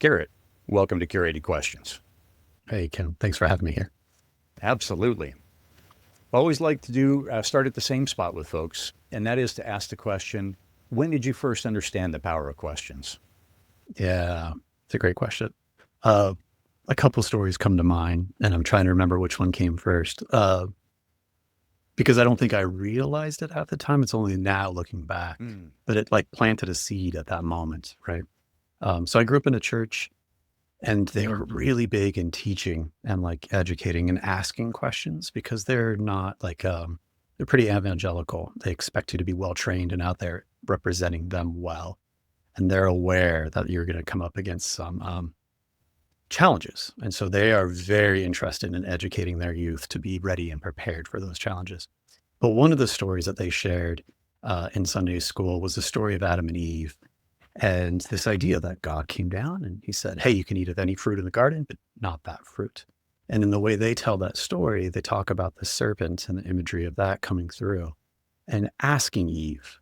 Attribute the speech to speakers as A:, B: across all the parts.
A: Garrett, welcome to Curated Questions.
B: Hey, Ken, thanks for having me here.
A: Absolutely. Always like to start at the same spot with folks, and that is to ask the question, when did you first understand the power of questions?
B: Yeah, it's a great question. Uh, a couple stories come to mind, and I'm trying to remember which one came first. Because I don't think I realized it at the time. It's only now looking back, but it like planted a seed at that moment, right? So I grew up in a church, and they were really big in teaching and like educating and asking questions because they're not like they're pretty evangelical. They expect you to be well trained and out there representing them well, and they're aware that you're going to come up against some challenges, and so they are very interested in educating their youth to be ready and prepared for those challenges. But one of the stories that they shared in Sunday school was the story of Adam and Eve. And this idea that God came down and he said, hey, you can eat of any fruit in the garden, but not that fruit. And in the way they tell that story, they talk about the serpent and the imagery of that coming through and asking Eve,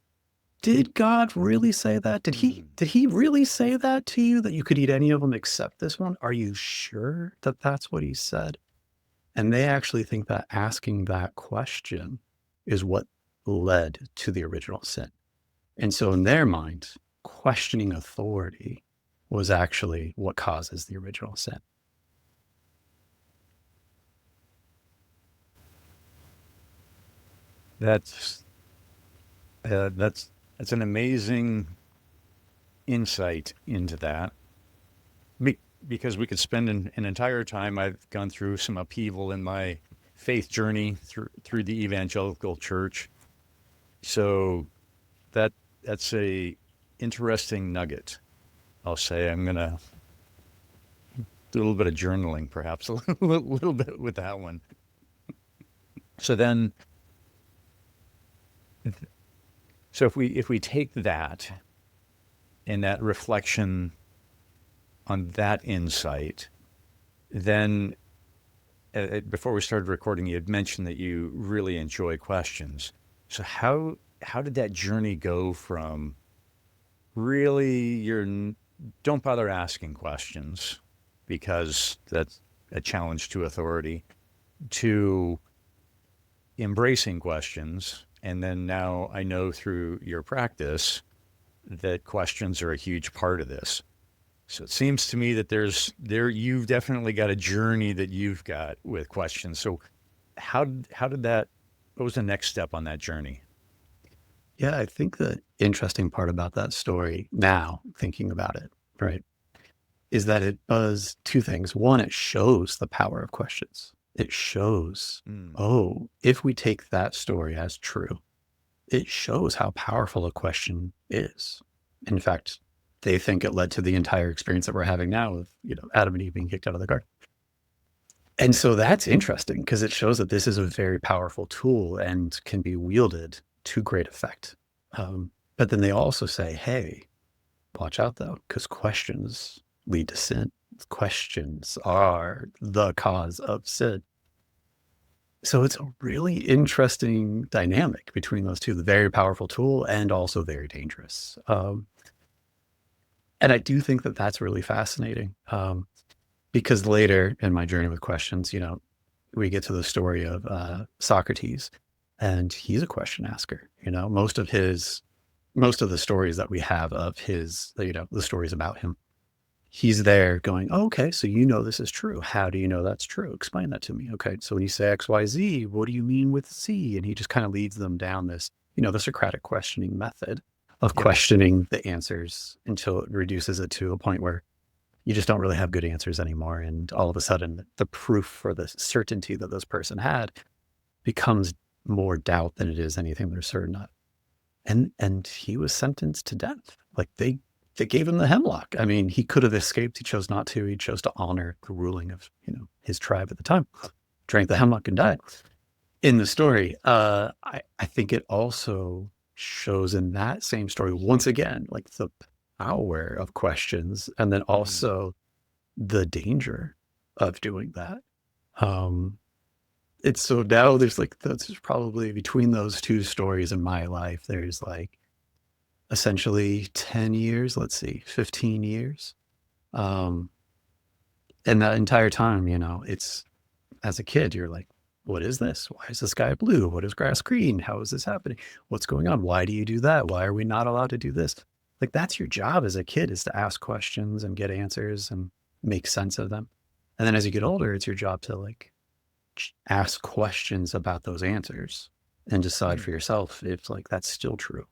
B: did God really say that? Did he really say that to you, that you could eat any of them except this one? Are you sure that that's what he said? And they actually think that asking that question is what led to the original sin. And so in their mind, questioning authority was actually what causes the original sin.
A: That's an amazing insight into that. Because we could spend an entire time. I've gone through some upheaval in my faith journey through the evangelical church. So that's a interesting nugget. I'll say I'm gonna do a little bit of journaling, perhaps a little bit with that one. So then, so if we take that and that reflection on that insight, then before we started recording, you had mentioned that you really enjoy questions. So how did that journey go from really don't bother asking questions because that's a challenge to authority, to embracing questions, and then now I know through your practice that questions are a huge part of this. So it seems to me that you've definitely got a journey that you've got with questions. So how did that, what was the next step on that journey?
B: Yeah, I think the interesting part about that story now, thinking about it, right, is that it does two things. One, it shows the power of questions. It shows, oh, if we take that story as true, it shows how powerful a question is. In fact, they think it led to the entire experience that we're having now of, Adam and Eve being kicked out of the garden. And so that's interesting because it shows that this is a very powerful tool and can be wielded to great effect. But then they also say, hey, watch out though, because questions lead to sin. Questions are the cause of sin. So it's a really interesting dynamic between those two, the very powerful tool and also very dangerous. And I do think that that's really fascinating because later in my journey with questions, we get to the story of Socrates, and he's a question asker. Most of the stories that we have of his, the stories about him, he's there going, oh, okay, so this is true. How do you know that's true? Explain that to me. Okay, so when you say X, Y, Z, what do you mean with Z? And he just kind of leads them down this, the Socratic questioning method of questioning the answers until it reduces it to a point where you just don't really have good answers anymore. And all of a sudden, the proof for the certainty that this person had becomes more doubt than it is anything they're certain of. And he was sentenced to death. Like they gave him the hemlock. I mean, he could have escaped. He chose not to. He chose to honor the ruling of, his tribe at the time, drank the hemlock and died. In the story, I think it also shows in that same story, once again, like the power of questions, and then also the danger of doing that. It's so now there's that's probably between those two stories in my life, there's like essentially 10 years, let's see, 15 years Um, and that entire time, it's, as a kid, you're like, what is this? Why is the sky blue? What is grass green? How is this happening? What's going on? Why do you do that? Why are we not allowed to do this? Like, that's your job as a kid, is to ask questions and get answers and make sense of them. And then as you get older, it's your job to like ask questions about those answers and decide
A: Mm.
B: for yourself if like that's still true.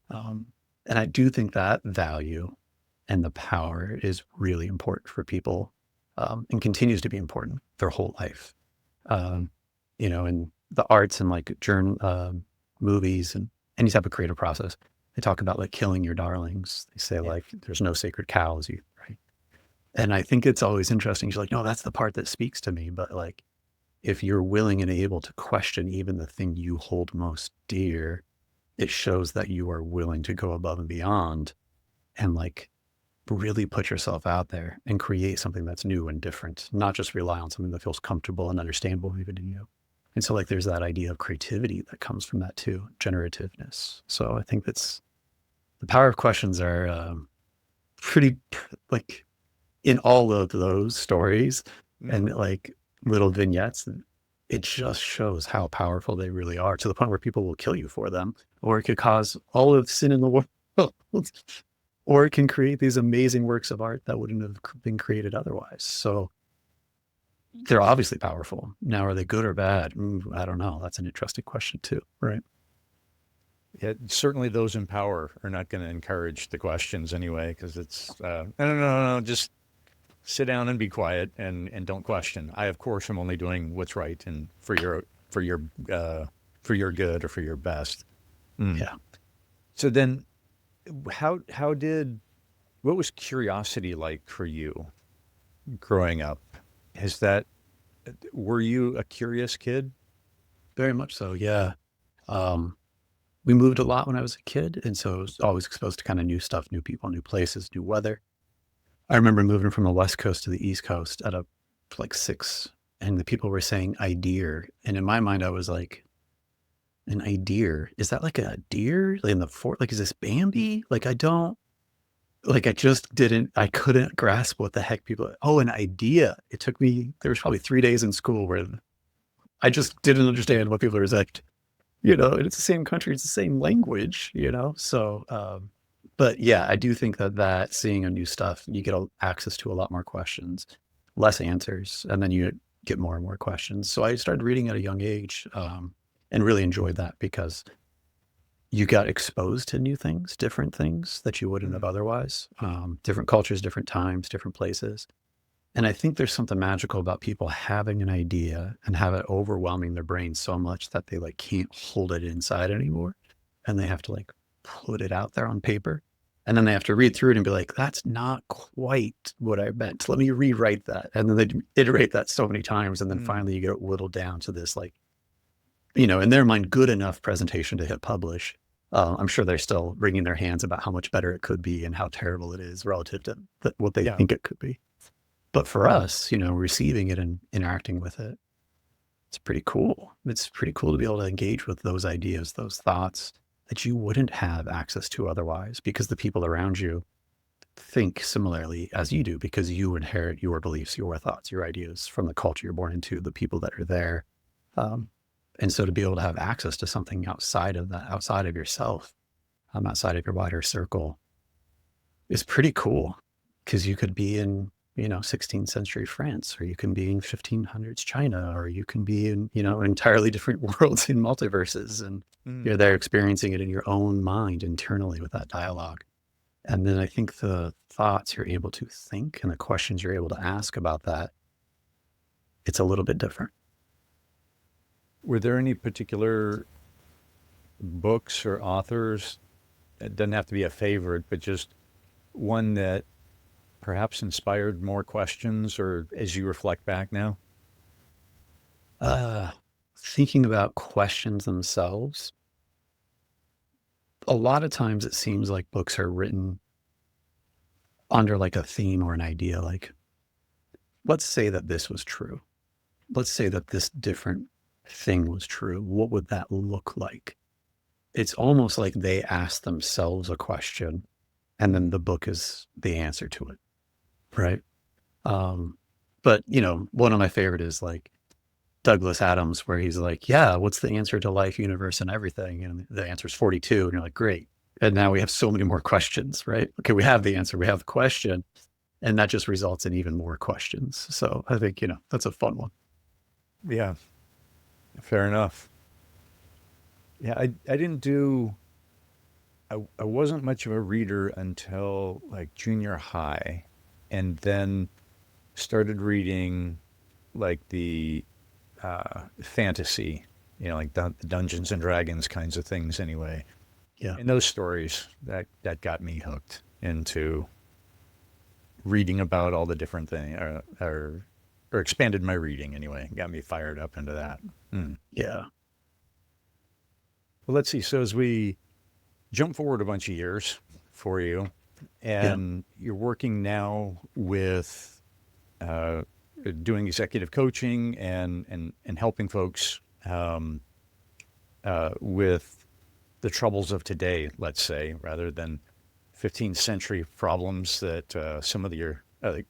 B: Um, and I do think that value and the power is really important for people, and continues to be important their whole life. Um, in the arts and like movies and any type of creative process, they talk about like killing your darlings. They say
A: Yeah.
B: like there's no sacred cows, right? And I think it's always interesting. She's like, no, that's the part that speaks to me. But like, if you're willing and able to question even the thing you hold most dear, it shows that you are willing to go above and beyond and like really put yourself out there and create something that's new and different, not just rely on something that feels comfortable and understandable even to you. And so like there's that idea of creativity that comes from that too, generativeness. So I think that's the power of questions are pretty like in all of those stories
A: Mm.
B: and like little vignettes, it just shows how powerful they really are, to the point where people will kill you for them, or it could cause all of sin in the world, or it can create these amazing works of art that wouldn't have been created otherwise. So they're obviously powerful. Now, are they good or bad? I don't know. That's an interesting question too, right?
A: Yeah, certainly those in power are not going to encourage the questions anyway, because it's no, just sit down and be quiet and don't question. I of course am only doing what's right and for your for your good or for your best. Mm.
B: Yeah.
A: So then, how did what was curiosity like for you growing up? Is that were you a curious kid?
B: Very much so. Yeah. Um, we moved a lot when I was a kid. And so I was always exposed to kind of new stuff, new people, new places, new weather. I remember moving from the West Coast to the East Coast at like 6, and the people were saying "idea," and in my mind, I was like, "An idea? Is that like a deer like in the fort? Like, is this Bambi? Like, I don't like. I just didn't. I couldn't grasp what the heck people. Oh, an idea. It took me. There was probably 3 days in school where I just didn't understand what people were like. And it's the same country, it's the same language. So, but yeah, I do think that seeing a new stuff, you get access to a lot more questions, less answers, and then you get more and more questions. So I started reading at a young age, and really enjoyed that because you got exposed to new things, different things that you wouldn't have
A: Mm.
B: otherwise, different cultures, different times, different places. And I think there's something magical about people having an idea and have it overwhelming their brain so much that they like can't hold it inside anymore. And they have to like put it out there on paper. And then they have to read through it and be like, that's not quite what I meant. Let me rewrite that. And then they iterate that so many times. And then
A: Mm.
B: finally you get it whittled down to this, like, in their mind, good enough presentation to hit publish. I'm sure they're still wringing their hands about how much better it could be and how terrible it is relative to what they
A: Yeah.
B: think it could be. But for us, receiving it and interacting with it, it's pretty cool. It's pretty cool to be able to engage with those ideas, those thoughts that you wouldn't have access to otherwise, because the people around you think similarly as you do, because you inherit your beliefs, your thoughts, your ideas from the culture you're born into, the people that are there. Um, and so to be able to have access to something outside of that, outside of yourself, outside of your wider circle, is pretty cool, because you could be in 16th century France, or you can be in 1500s China, or you can be in entirely different worlds in multiverses, and
A: Mm.
B: you're there experiencing it in your own mind internally with that dialogue. And then I think the thoughts you're able to think and the questions you're able to ask about that, it's a little bit different.
A: Were there any particular books or authors? It doesn't have to be a favorite, but just one that perhaps inspired more questions, or as you reflect back now?
B: uh Thinking about questions themselves, a lot of times it seems like books are written under like a theme or an idea, like, let's say that this was true. Let's say that this different thing was true. What would that look like? It's almost like they ask themselves a question, and then
A: Mm.
B: the book is the answer to it. right? But one of my favorite is like Douglas Adams, where he's like, yeah, what's the answer to life, universe, and everything? And the answer is 42. And you're like, great. And now we have so many more questions, right? Okay, we have the answer, we have the question, and that just results in even more questions. So I think, that's a fun one.
A: Yeah, fair enough. Yeah, I didn't do, I wasn't much of a reader until like junior high, and then started reading like the fantasy, like Dungeons and Dragons kinds of things anyway.
B: Yeah.
A: And those stories that got me hooked into reading about all the different things, or expanded my reading anyway, got me fired up into that. Mm.
B: Yeah.
A: Well, let's see. So as we jump forward a bunch of years for you,
B: Yeah.
A: and you're working now with uh, doing executive coaching and helping folks with the troubles of today, let's say, rather than 15th century problems that some of your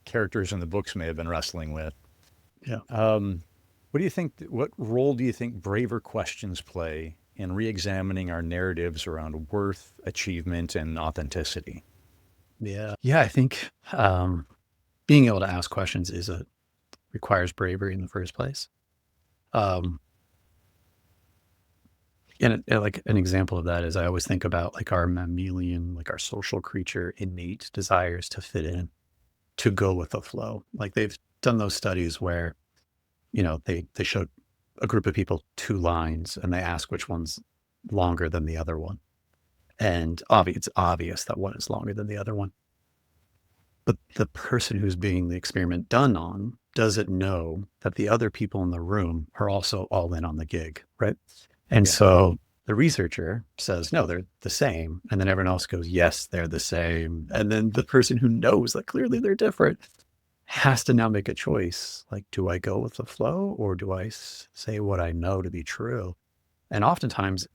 A: characters in the books may have been wrestling with.
B: Yeah.
A: What do you think? What role do you think braver questions play in re-examining our narratives around worth, achievement, and authenticity?
B: Yeah. Yeah. I think being able to ask questions requires bravery in the first place. Um, and like an example of that is I always think about like our mammalian, like our social creature innate desires to fit in, to go with the flow. Like they've done those studies where, they showed a group of people two lines and they ask which one's longer than the other one. And it's obvious that one is longer than the other one. But the person who's being the experiment done on doesn't know that the other people in the room are also all in on the gig, right? And
A: Yeah.
B: so the researcher says, no, they're the same. And then everyone else goes, yes, they're the same. And then the person who knows that clearly they're different has to now make a choice. Like, do I go with the flow or do I say what I know to be true? And oftentimes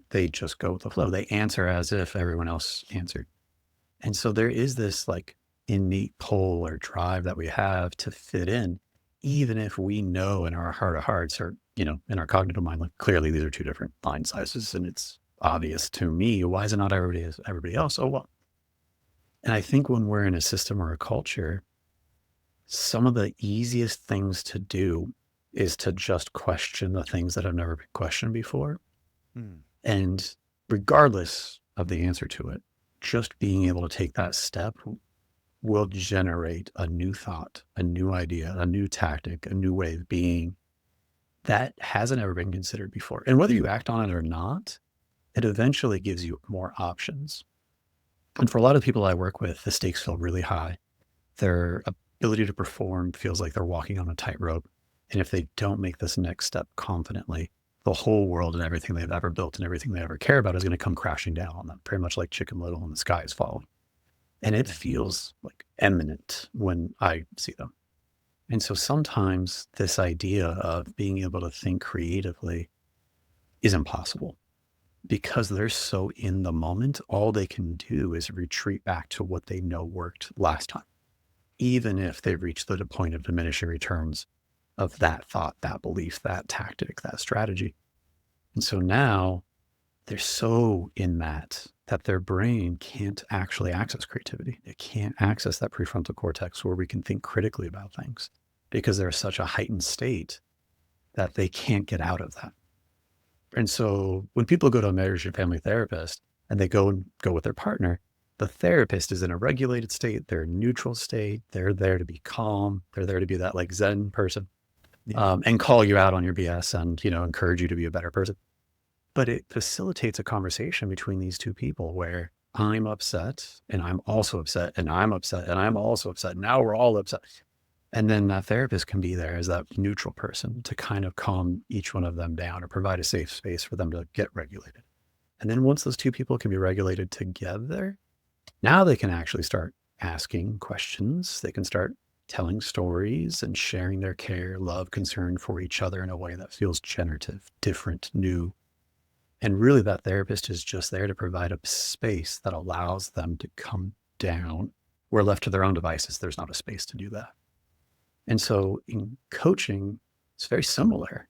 B: they just go with the flow. They answer as if everyone else answered. And so there is this like innate pull or drive that we have to fit in, even if we know in our heart of hearts or, in our cognitive mind, like clearly these are two different line sizes and it's obvious to me. Why is it not everybody else? Oh, well. And I think when we're in a system or a culture, some of the easiest things to do is to just question the things that have never been questioned before.
A: Hmm.
B: And regardless of the answer to it, just being able to take that step will generate a new thought, a new idea, a new tactic, a new way of being that hasn't ever been considered before. And whether you act on it or not, it eventually gives you more options. And for a lot of people I work with, the stakes feel really high. Their ability to perform feels like they're walking on a tightrope. And if they don't make this next step confidently, the whole world and everything they've ever built and everything they ever care about is going to come crashing down on them, pretty much like Chicken Little and the sky is falling. And it feels like imminent when I see them. And so sometimes this idea of being able to think creatively is impossible because they're so in the moment. All they can do is retreat back to what they know worked last time, even if they've reached the point of diminishing returns of that thought, that belief, that tactic, that strategy. And so now they're so in that their brain can't actually access creativity. It can't access that prefrontal cortex where we can think critically about things because they're such a heightened state that they can't get out of that. And so when people go to a marriage and family therapist and they go with their partner, the therapist is in a regulated state. They're in neutral state. They're there to be calm. They're there to be that like Zen person,
A: Yeah.
B: and call you out on your BS and, encourage you to be a better person. But it facilitates a conversation between these two people where I'm upset and I'm also upset and I'm upset and I'm also upset. Now we're all upset. And then that therapist can be there as that neutral person to kind of calm each one of them down or provide a safe space for them to get regulated. And then once those two people can be regulated together, now they can actually start asking questions. They can start telling stories and sharing their care, love, concern for each other in a way that feels generative, different, new. And really, that therapist is just there to provide a space that allows them to come down we're left to their own devices. There's not a space to do that. And so in coaching, it's very similar.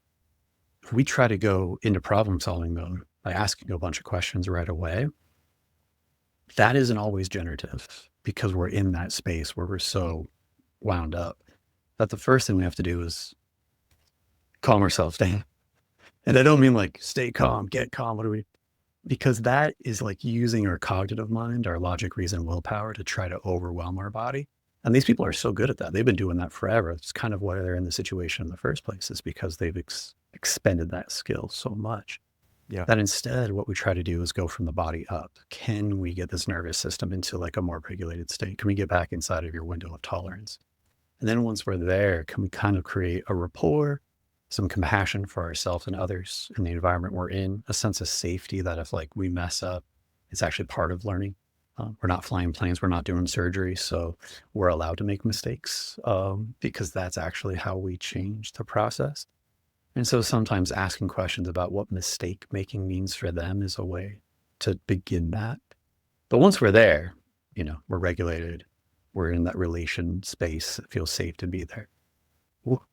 B: If we try to go into problem solving mode by asking a bunch of questions right away, that isn't always generative because we're in that space where we're so wound up that the first thing we have to do is calm ourselves down. And I don't mean like stay calm, get calm. What do we? Because that is like using our cognitive mind, our logic, reason, willpower to try to overwhelm our body. And these people are so good at that. They've been doing that forever. It's kind of why they're in the situation in the first place, is because they've expended that skill so much.
A: Yeah.
B: That instead, what we try to do is go from the body up. Can we get this nervous system into like a more regulated state? Can we get back inside of your window of tolerance? And then once we're there, can we kind of create a rapport, some compassion for ourselves and others in the environment we're in, a sense of safety that if like we mess up, it's actually part of learning. We're not flying planes, we're not doing surgery, so we're allowed to make mistakes because that's actually how we change the process. And so sometimes asking questions about what mistake making means for them is a way to begin that. But once we're there, we're regulated, we're in that relation space, it feels safe to be there. Ooh.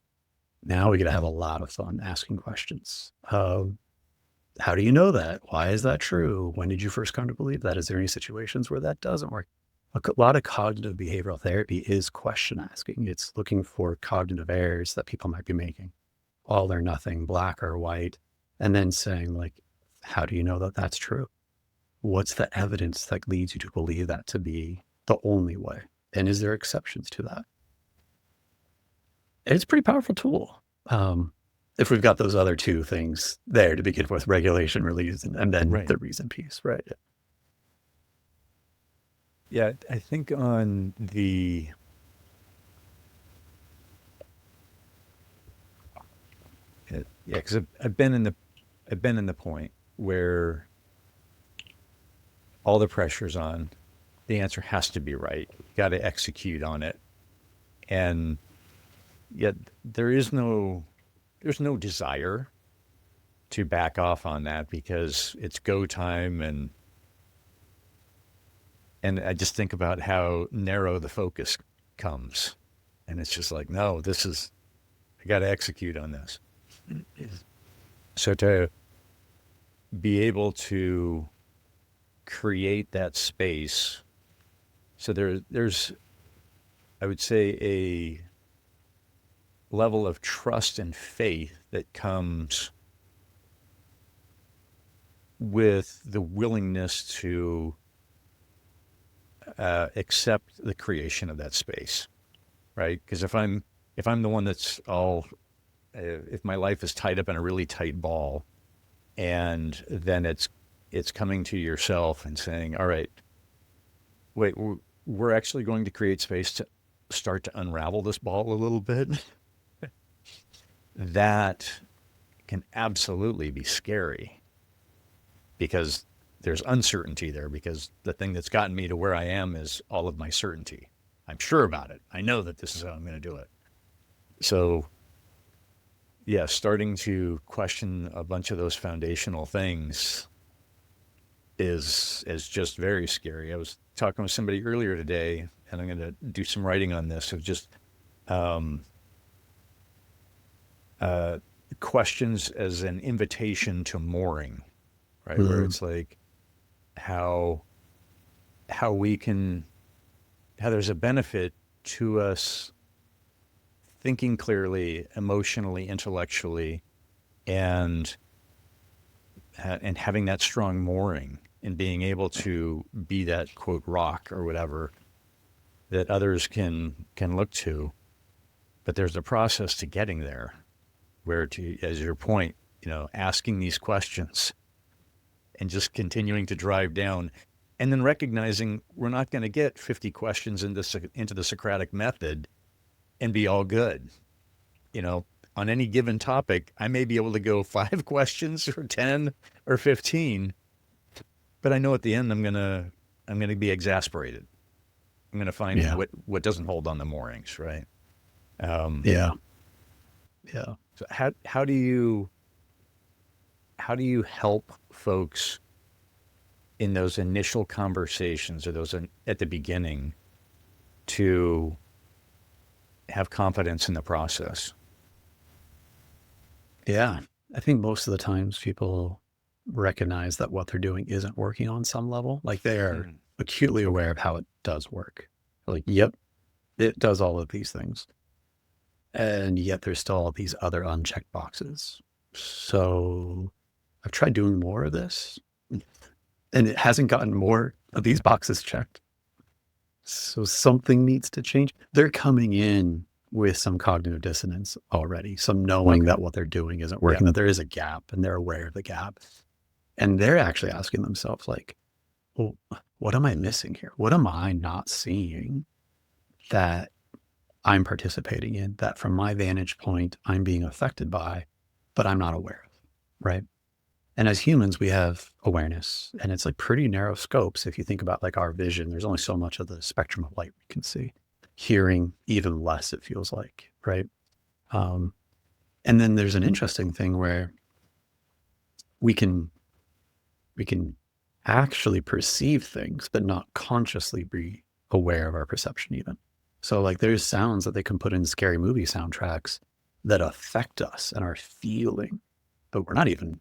B: Now we get to have a lot of fun asking questions. How do you know that? Why is that true? When did you first come to believe that? Is there any situations where that doesn't work? A lot of cognitive behavioral therapy is question asking. It's looking for cognitive errors that people might be making, all or nothing, black or white, and then saying like, how do you know that that's true? What's the evidence that leads you to believe that to be the only way? And is there exceptions to that? And it's a pretty powerful tool. If we've got those other two things there to begin with, regulation, release, and then
A: Right.
B: the reason piece, right?
A: Yeah, I think on the because I've been in the point where all the pressure's on. The answer has to be right. You got to execute on it, and yet there's no desire to back off on that because it's go time, and I just think about how narrow the focus comes, and it's just like, no, I got to execute on this. So to be able to create that space, so there's I would say a level of trust and faith that comes with the willingness to accept the creation of that space, right? Because if I'm the one that's all, if my life is tied up in a really tight ball, and then it's coming to yourself and saying, all right, wait, we're actually going to create space to start to unravel this ball a little bit. That can absolutely be scary because there's uncertainty there, because the thing that's gotten me to where I am is all of my certainty. I'm sure about it. I know that this is how I'm going to do it. So yeah, starting to question a bunch of those foundational things is just very scary. I was talking with somebody earlier today, and I'm going to do some writing on this, of just questions as an invitation to mooring, right?
B: Mm-hmm.
A: Where it's like how there's a benefit to us thinking clearly, emotionally, intellectually, and having that strong mooring and being able to be that quote rock or whatever that others can look to. But there's a process to getting there, where, to, as your point, asking these questions and just continuing to drive down, and then recognizing we're not going to get 50 questions into the Socratic method and be all good. On any given topic, I may be able to go 5 questions or 10 or 15, but I know at the end I'm gonna be exasperated. I'm gonna find what doesn't hold on the moorings, right?
B: Yeah.
A: So how do you help folks in those initial conversations, or those at the beginning, to have confidence in the process?
B: Yeah. I think most of the times people recognize that what they're doing isn't working on some level. Like they're
A: Mm.
B: acutely aware of how it does work. Like, yep, it does all of these things. And yet there's still all these other unchecked boxes. So I've tried doing more of this and it hasn't gotten more of these boxes checked. So something needs to change. They're coming in with some cognitive dissonance already, some knowing that what they're doing isn't working, that there is a gap and they're aware of the gap. And they're actually asking themselves, like, well, what am I missing here? What am I not seeing that I'm participating in, that from my vantage point, I'm being affected by, but I'm not aware of, right? And as humans, we have awareness and it's like pretty narrow scopes. If you think about like our vision, there's only so much of the spectrum of light we can see. Hearing, even less, it feels like, right? Um, and then there's an interesting thing where we can actually perceive things, but not consciously be aware of our perception even. So like there's sounds that they can put in scary movie soundtracks that affect us and our feeling, but we're not even,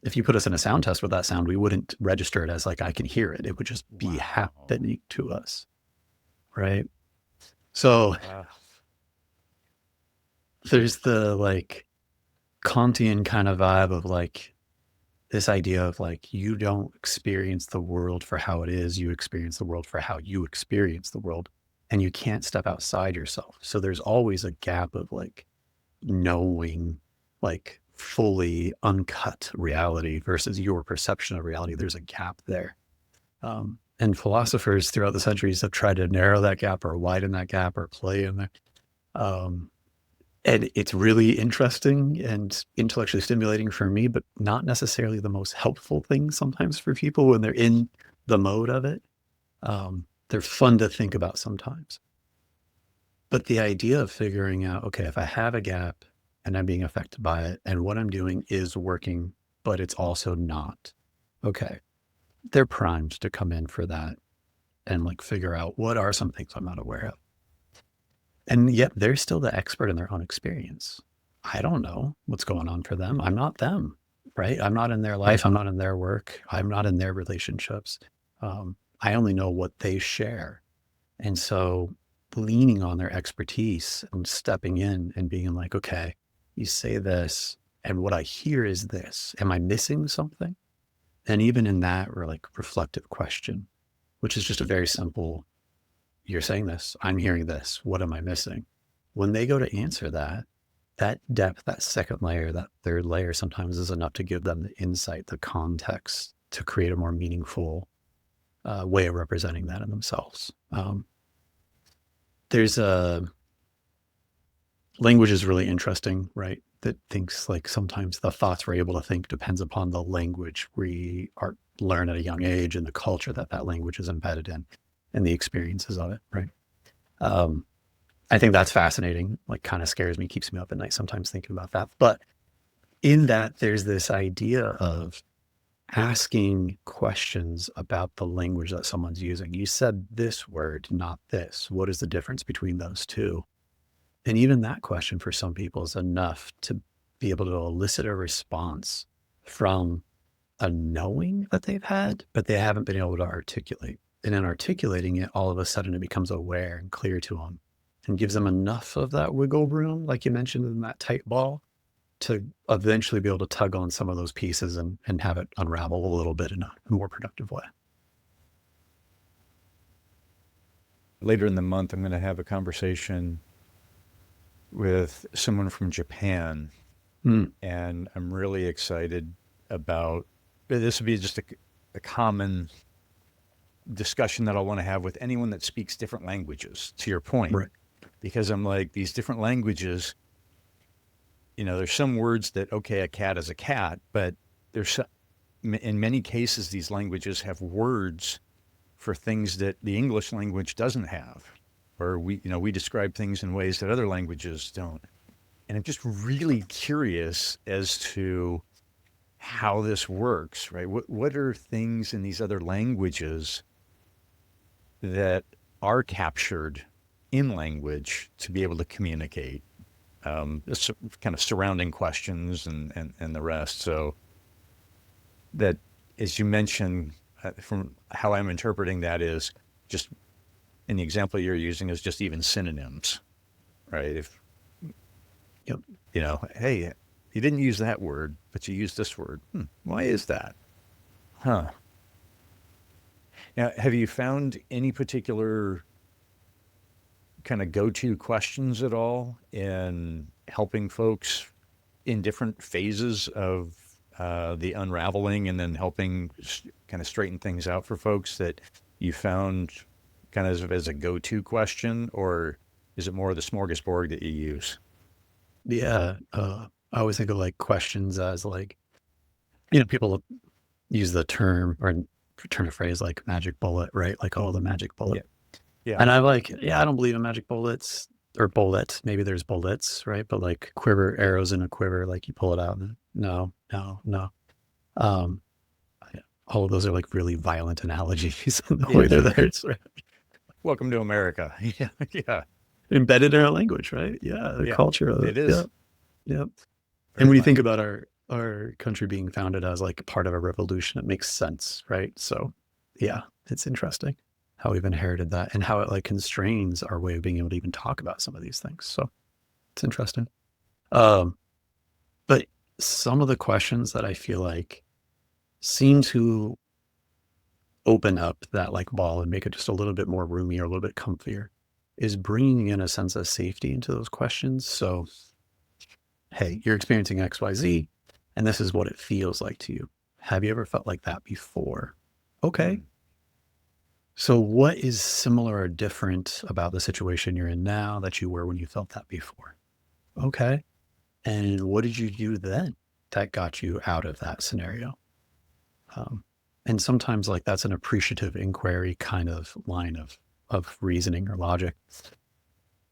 B: if you put us in a sound test with that sound, we wouldn't register it as like, I can hear it. It would just be happening to us. Right. So there's the like Kantian kind of vibe of like this idea of like, you don't experience the world for how it is. You experience the world for how you experience the world, and you can't step outside yourself. So there's always a gap of like knowing like fully uncut reality versus your perception of reality. There's a gap there. And philosophers throughout the centuries have tried to narrow that gap or widen that gap or play in there. And it's really interesting and intellectually stimulating for me, but not necessarily the most helpful thing sometimes for people when they're in the mode of it. They're fun to think about sometimes. But the idea of figuring out, okay, if I have a gap and I'm being affected by it and what I'm doing is working, but it's also not, okay, they're primed to come in for that and like figure out what are some things I'm not aware of. And yet they're still the expert in their own experience. I don't know what's going on for them. I'm not them, right? I'm not in their life. I'm not in their work. I'm not in their relationships. I only know what they share. And so leaning on their expertise and stepping in and being like, okay, you say this, and what I hear is this. Am I missing something? And even in that, we're like reflective question, which is just a very simple, you're saying this, I'm hearing this, what am I missing? When they go to answer that, that depth, that second layer, that third layer sometimes is enough to give them the insight, the context to create a more meaningful way of representing that in themselves. There's a language is really interesting, right? That thinks like sometimes the thoughts we're able to think depends upon the language we are learn at a young age and the culture that that language is embedded in and the experiences of it, right? I think that's fascinating, like kind of scares me, keeps me up at night sometimes thinking about that. But in that, there's this idea of asking questions about the language that someone's using. You said this word, not this. What is the difference between those two? And even that question for some people is enough to be able to elicit a response from a knowing that they've had, but they haven't been able to articulate. And in articulating it, all of a sudden it becomes aware and clear to them and gives them enough of that wiggle room, like you mentioned in that tight ball, to eventually be able to tug on some of those pieces and have it unravel a little bit in a more productive way.
A: Later in the month, I'm going to have a conversation with someone from Japan, and I'm really excited about this. Would be just a common discussion that I want to have with anyone that speaks different languages, to your point.
B: Right.
A: Because I'm like, these different languages, you know, there's some words that, okay, a cat is a cat, but there's, in many cases, these languages have words for things that the English language doesn't have, or we describe things in ways that other languages don't. And I'm just really curious as to how this works, right? What are things in these other languages that are captured in language to be able to communicate, kind of surrounding questions and the rest. So that, as you mentioned, from how I'm interpreting that is just in the example you're using is just even synonyms, right? If,
B: Yep.
A: hey, you didn't use that word, but you used this word. Why is that? Huh. Now, have you found any particular kind of go-to questions at all in helping folks in different phases of the unraveling and then helping kind of straighten things out for folks that you found kind of as a go-to question, or is it more of the smorgasbord that you use?
B: Yeah. I always think of like questions as like, people use the term or turn a phrase like magic bullet, right? Like, oh, the magic bullet.
A: Yeah. Yeah.
B: And I'm like, yeah, I don't believe in magic bullets or bullets. Maybe there's bullets, right? But like quiver, arrows in a quiver, like you pull it out. And no, no, no. Um, yeah, all of those are like really violent analogies in the way
A: Yes.
B: they're there. It's right.
A: Welcome to America. Yeah. Yeah.
B: Embedded in our language, right? Yeah, the
A: Yeah.
B: culture of it.
A: It is
B: Yeah, yeah. And
A: very
B: when you think
A: much.
B: about our country being founded as like part of a revolution, it makes sense, right? So yeah, it's interesting how we've inherited that and how it like constrains our way of being able to even talk about some of these things. So it's interesting. Um, but some of the questions that I feel like seem to open up that like ball and make it just a little bit more roomy or a little bit comfier is bringing in a sense of safety into those questions. So, hey, you're experiencing XYZ, and this is what it feels like to you. Have you ever felt like that before? Okay.
A: Mm.
B: So, what is similar or different about the situation you're in now that you were when you felt that before? Okay. And what did you do then that got you out of that scenario? Um, and sometimes, like, that's an appreciative inquiry kind of line of reasoning or logic.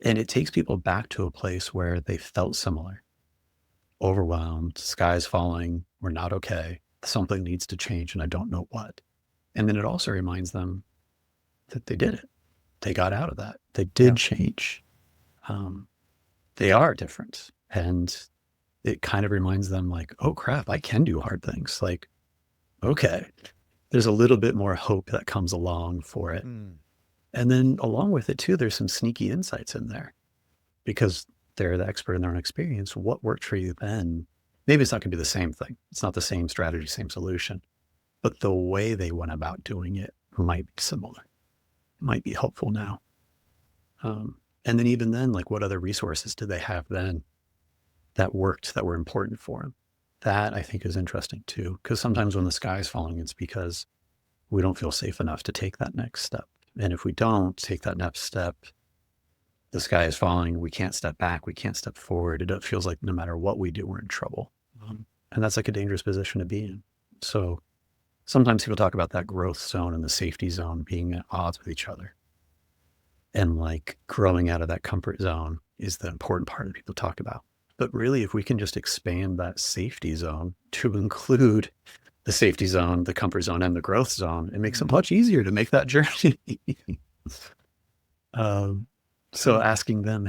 B: And it takes people back to a place where they felt similar, overwhelmed, sky's falling, we're not okay, something needs to change, and I don't know what. And then it also reminds them that they did it. They got out of that. They
A: Yeah.
B: did change. Um, they are different. And it kind of reminds them, like, oh crap, I can do hard things. Like, okay, there's a little bit more hope that comes along for it.
A: Mm.
B: And then along with it too, there's some sneaky insights in there because they're the expert in their own experience. What worked for you then? Maybe it's not going to be the same thing. It's not the same strategy, same solution, but the way they went about doing it might be similar, might be helpful now. And then even then, like what other resources did they have then that worked, that were important for them? That I think is interesting too, because sometimes when the sky is falling, it's because we don't feel safe enough to take that next step. And if we don't take that next step, the sky is falling. We can't step back. We can't step forward. It feels like no matter what we do, we're in trouble. And that's like a dangerous position to be in. So sometimes people talk about that growth zone and the safety zone being at odds with each other. And like growing out of that comfort zone is the important part that people talk about. But really, if we can just expand that safety zone to include the safety zone, the comfort zone, and the growth zone, it makes it much easier to make that journey. So asking them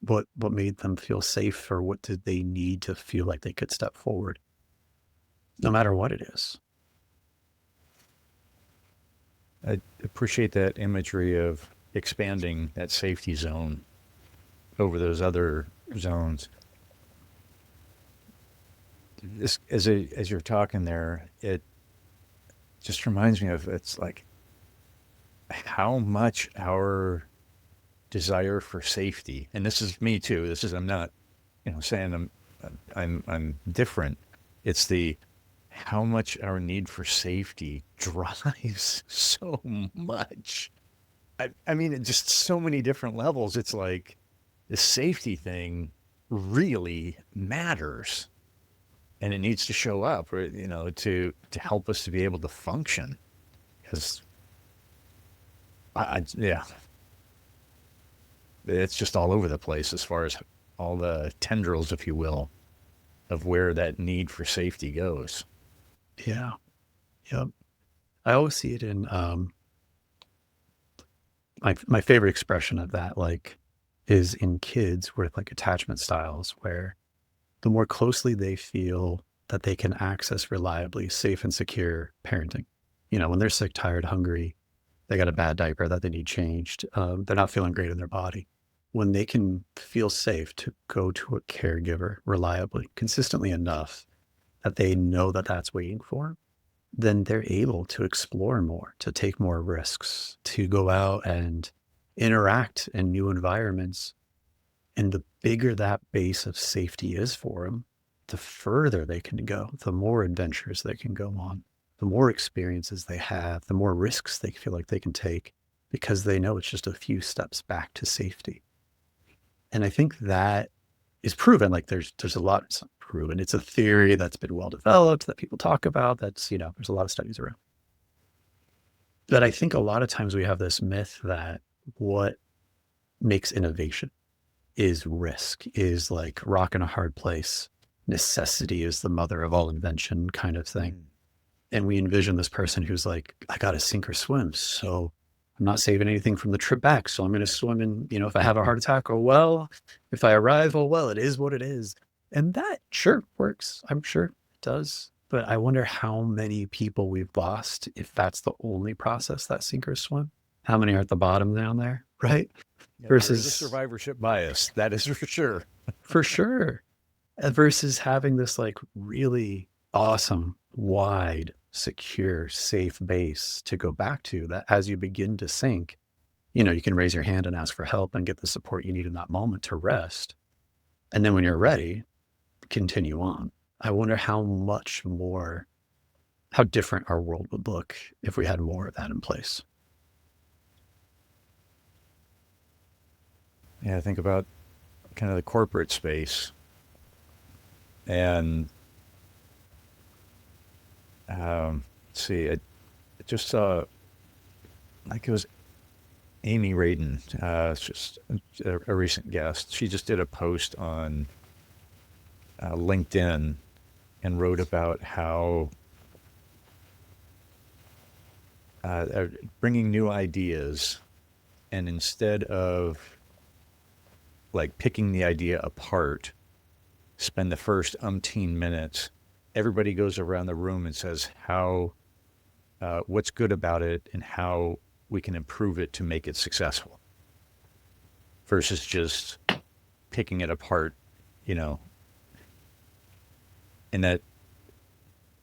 B: what made them feel safe, or what did they need to feel like they could step forward, no matter what it is.
A: I appreciate that imagery of expanding that safety zone over those other zones. This, as you're talking there, it just reminds me of, it's like how much our desire for safety, and this is me too. This is, I'm not, saying I'm different. It's the how much our need for safety drives so much. I mean, at just so many different levels. It's like the safety thing really matters, and it needs to show up, or, to help us to be able to function. Because, yeah, it's just all over the place as far as all the tendrils, if you will, of where that need for safety goes.
B: Yeah. Yep. I always see it in my favorite expression of that, like, is in kids with like attachment styles, where the more closely they feel that they can access reliably safe and secure parenting. When they're sick, tired, hungry, they got a bad diaper that they need changed, they're not feeling great in their body. When they can feel safe to go to a caregiver reliably, consistently enough that they know that that's waiting for 'em, then they're able to explore more, to take more risks, to go out and interact in new environments. And the bigger that base of safety is for them, the further they can go, the more adventures they can go on, the more experiences they have, the more risks they feel like they can take, because they know it's just a few steps back to safety. And I think that is proven. Like, there's a lot, it's not proven. It's a theory that's been well developed that people talk about. There's a lot of studies around. But I think a lot of times we have this myth that what makes innovation is risk, is like rock in a hard place. Necessity is the mother of all invention, kind of thing. And we envision this person who's like, I got to sink or swim. So I'm not saving anything from the trip back. So I'm going to swim in, if I have a heart attack, oh, well, if I arrive, oh, well, it is what it is. And that sure works. I'm sure it does. But I wonder how many people we've lost if that's the only process, that sink or swim. How many are at the bottom down there, right?
A: Yeah,
B: Versus
A: there is a survivorship bias. That is for sure.
B: For sure. Versus having this like really awesome, wide, secure, safe base to go back to, that as you begin to sink, you can raise your hand and ask for help and get the support you need in that moment to rest. And then when you're ready, continue on. I wonder how different our world would look if we had more of that in place.
A: Yeah, think about kind of the corporate space. And let's see, I just saw, like, it was Amy Radin, it's just a recent guest. She just did a post on LinkedIn and wrote about how bringing new ideas, and instead of like picking the idea apart, spend the first umpteen minutes, everybody goes around the room and says what's good about it and how we can improve it to make it successful, versus just picking it apart, And that,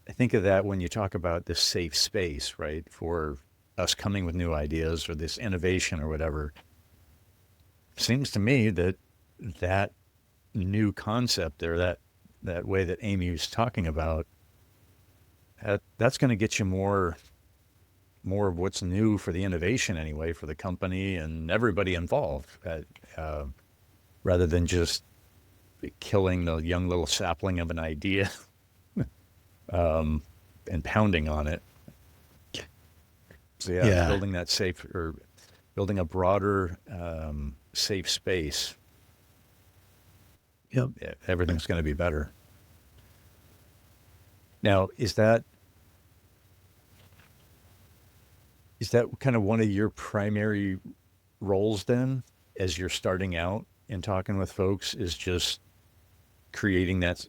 A: I think of that when you talk about this safe space, right? For us coming with new ideas or this innovation or whatever. Seems to me that new concept there, that way that Amy was talking about, that's going to get you more of what's new for the innovation anyway, for the company and everybody involved, rather than just killing the young little sapling of an idea and pounding on it. So
B: Yeah.
A: building that safe, or building a broader safe space.
B: Yep.
A: Everything's going to be better. Now, is that kind of one of your primary roles then, as you're starting out and talking with folks, is just creating that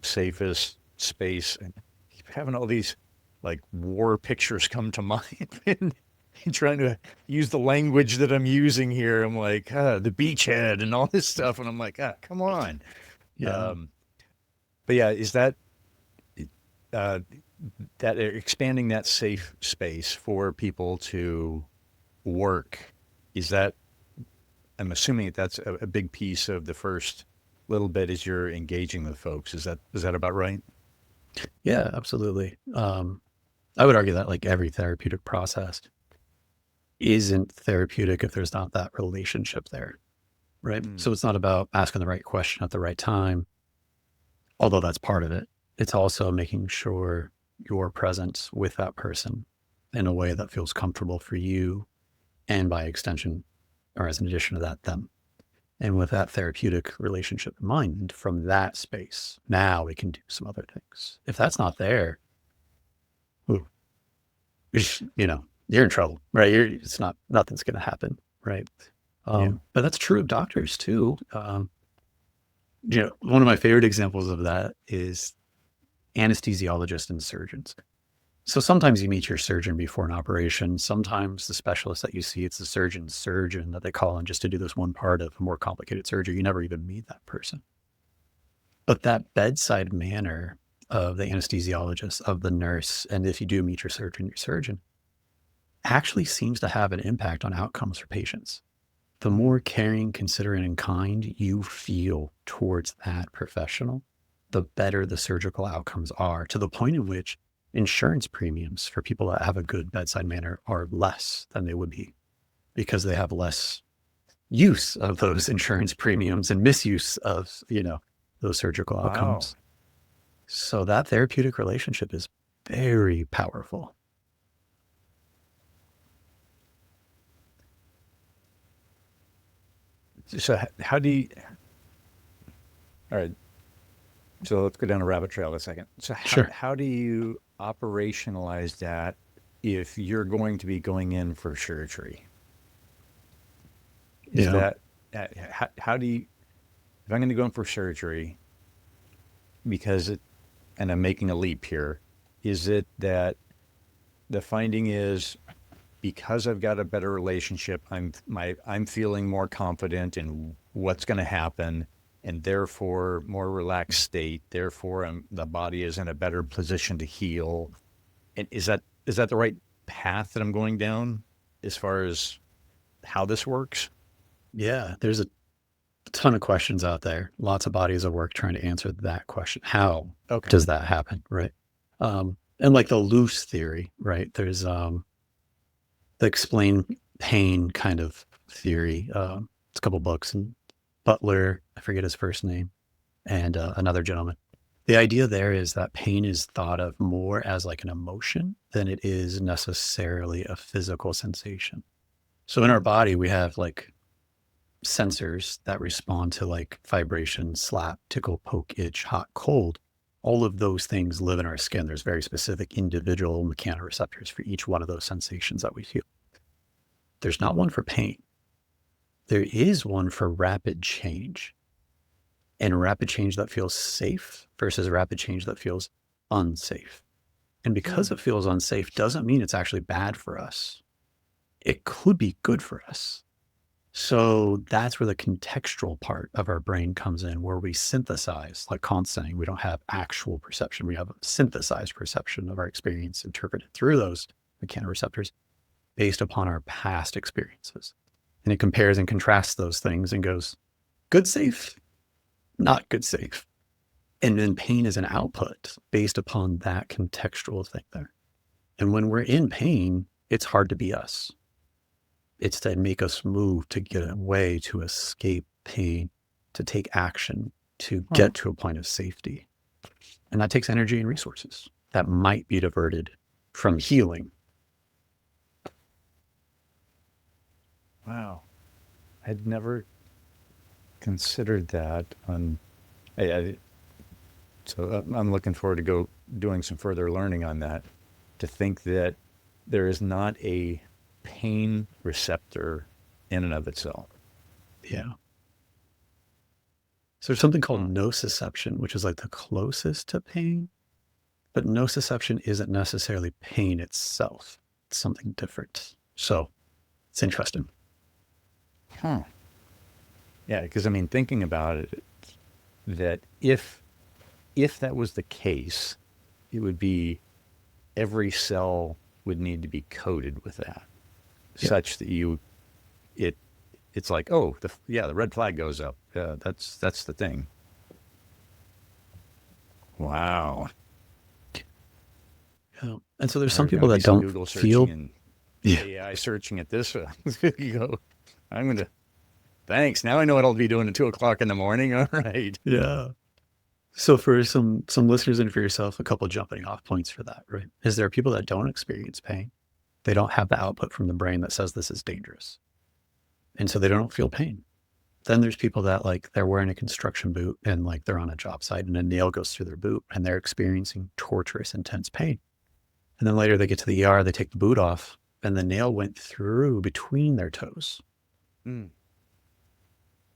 A: safest space? And keep having all these like war pictures come to mind and trying to use the language that I'm using here. I'm like, the beachhead and all this stuff. And I'm like, come on.
B: Yeah.
A: But yeah, is that expanding that safe space for people to work? Is that, I'm assuming that's a big piece of the first little bit as you're engaging with folks. Is that about right?
B: Yeah, absolutely. I would argue that like every therapeutic process isn't therapeutic if there's not that relationship there, right? So it's not about asking the right question at the right time, although that's part of it. It's also making sure you're present with that person in a way that feels comfortable for you, and by extension, or as an addition to that, them. And with that therapeutic relationship in mind, from that space, now we can do some other things. If that's not there, ooh, you're in trouble, right? Nothing's going to happen. right?
A: Yeah.
B: But that's true of doctors too. One of my favorite examples of that is anesthesiologists and surgeons. So sometimes you meet your surgeon before an operation. Sometimes the specialist that you see, it's the surgeon's surgeon that they call in just to do this one part of a more complicated surgery. You never even meet that person. But that bedside manner of the anesthesiologist, of the nurse, and if you do meet your surgeon actually seems to have an impact on outcomes for patients. The more caring, considerate, and kind you feel towards that professional, the better the surgical outcomes are, to the point in which insurance premiums for people that have a good bedside manner are less than they would be because they have less use of those insurance premiums and misuse of, those surgical outcomes.
A: Wow.
B: So that therapeutic relationship is very powerful.
A: So how do you, all right, so let's go down a rabbit trail a second. So
B: Sure.
A: how do you operationalize that if you're going to be going in for surgery? Is
B: Yeah.
A: that, how do you, if I'm going to go in for surgery because it, and I'm making a leap here, is it that the finding is because I've got a better relationship, I'm feeling more confident in what's going to happen, and therefore more relaxed state. Therefore, the body is in a better position to heal. And is that the right path that I'm going down as far as how this works?
B: Yeah. There's a ton of questions out there, lots of bodies of work trying to answer that question. How
A: Okay.
B: does that happen? Right. And like the loose theory, right? There's the explain pain kind of theory. It's a couple books, and Butler, I forget his first name, and another gentleman. The idea there is that pain is thought of more as like an emotion than it is necessarily a physical sensation. So in our body, we have like sensors that respond to like vibration, slap, tickle, poke, itch, hot, cold. All of those things live in our skin. There's very specific individual mechanoreceptors for each one of those sensations that we feel. There's not one for pain. There is one for rapid change, and rapid change that feels safe versus rapid change that feels unsafe. And because it feels unsafe doesn't mean it's actually bad for us. It could be good for us. So that's where the contextual part of our brain comes in, where we synthesize, like Kant's saying, we don't have actual perception. We have a synthesized perception of our experience interpreted through those mechanoreceptors based upon our past experiences. And it compares and contrasts those things and goes, good, safe, not good, safe. And then pain is an output based upon that contextual thing there. And when we're in pain, it's hard to be us. It's to make us move, to get away, to escape pain, to take action, to get to a point of safety. And that takes energy and resources that might be diverted from healing.
A: Wow. I'd never considered that on, so I'm looking forward to go doing some further learning on that, to think that there is not a pain receptor in and of itself.
B: Yeah. So there's something called nociception, which is like the closest to pain, but nociception isn't necessarily pain itself. It's something different. So it's interesting.
A: Huh. Yeah, because I mean, thinking about it, that if that was the case, it would be every cell would need to be coated with that,
B: Yeah.
A: such that it it's like, oh, the red flag goes up. That's the thing. Wow.
B: Yeah. And so there's some
A: There's got
B: people
A: to be
B: that
A: some
B: don't
A: Google
B: feel.
A: searching and
B: Yeah.
A: AI searching at this. You go, I'm gonna. Thanks. Now I know what I'll be doing at 2 o'clock in the morning. All right.
B: Yeah. So for some listeners and for yourself, a couple of jumping off points for that, right? Is there are people that don't experience pain. They don't have the output from the brain that says this is dangerous. And so they don't feel pain. Then there's people that like they're wearing a construction boot and like they're on a job site and a nail goes through their boot and they're experiencing torturous, intense pain. And then later they get to the ER, they take the boot off and the nail went through between their toes.
A: Mm.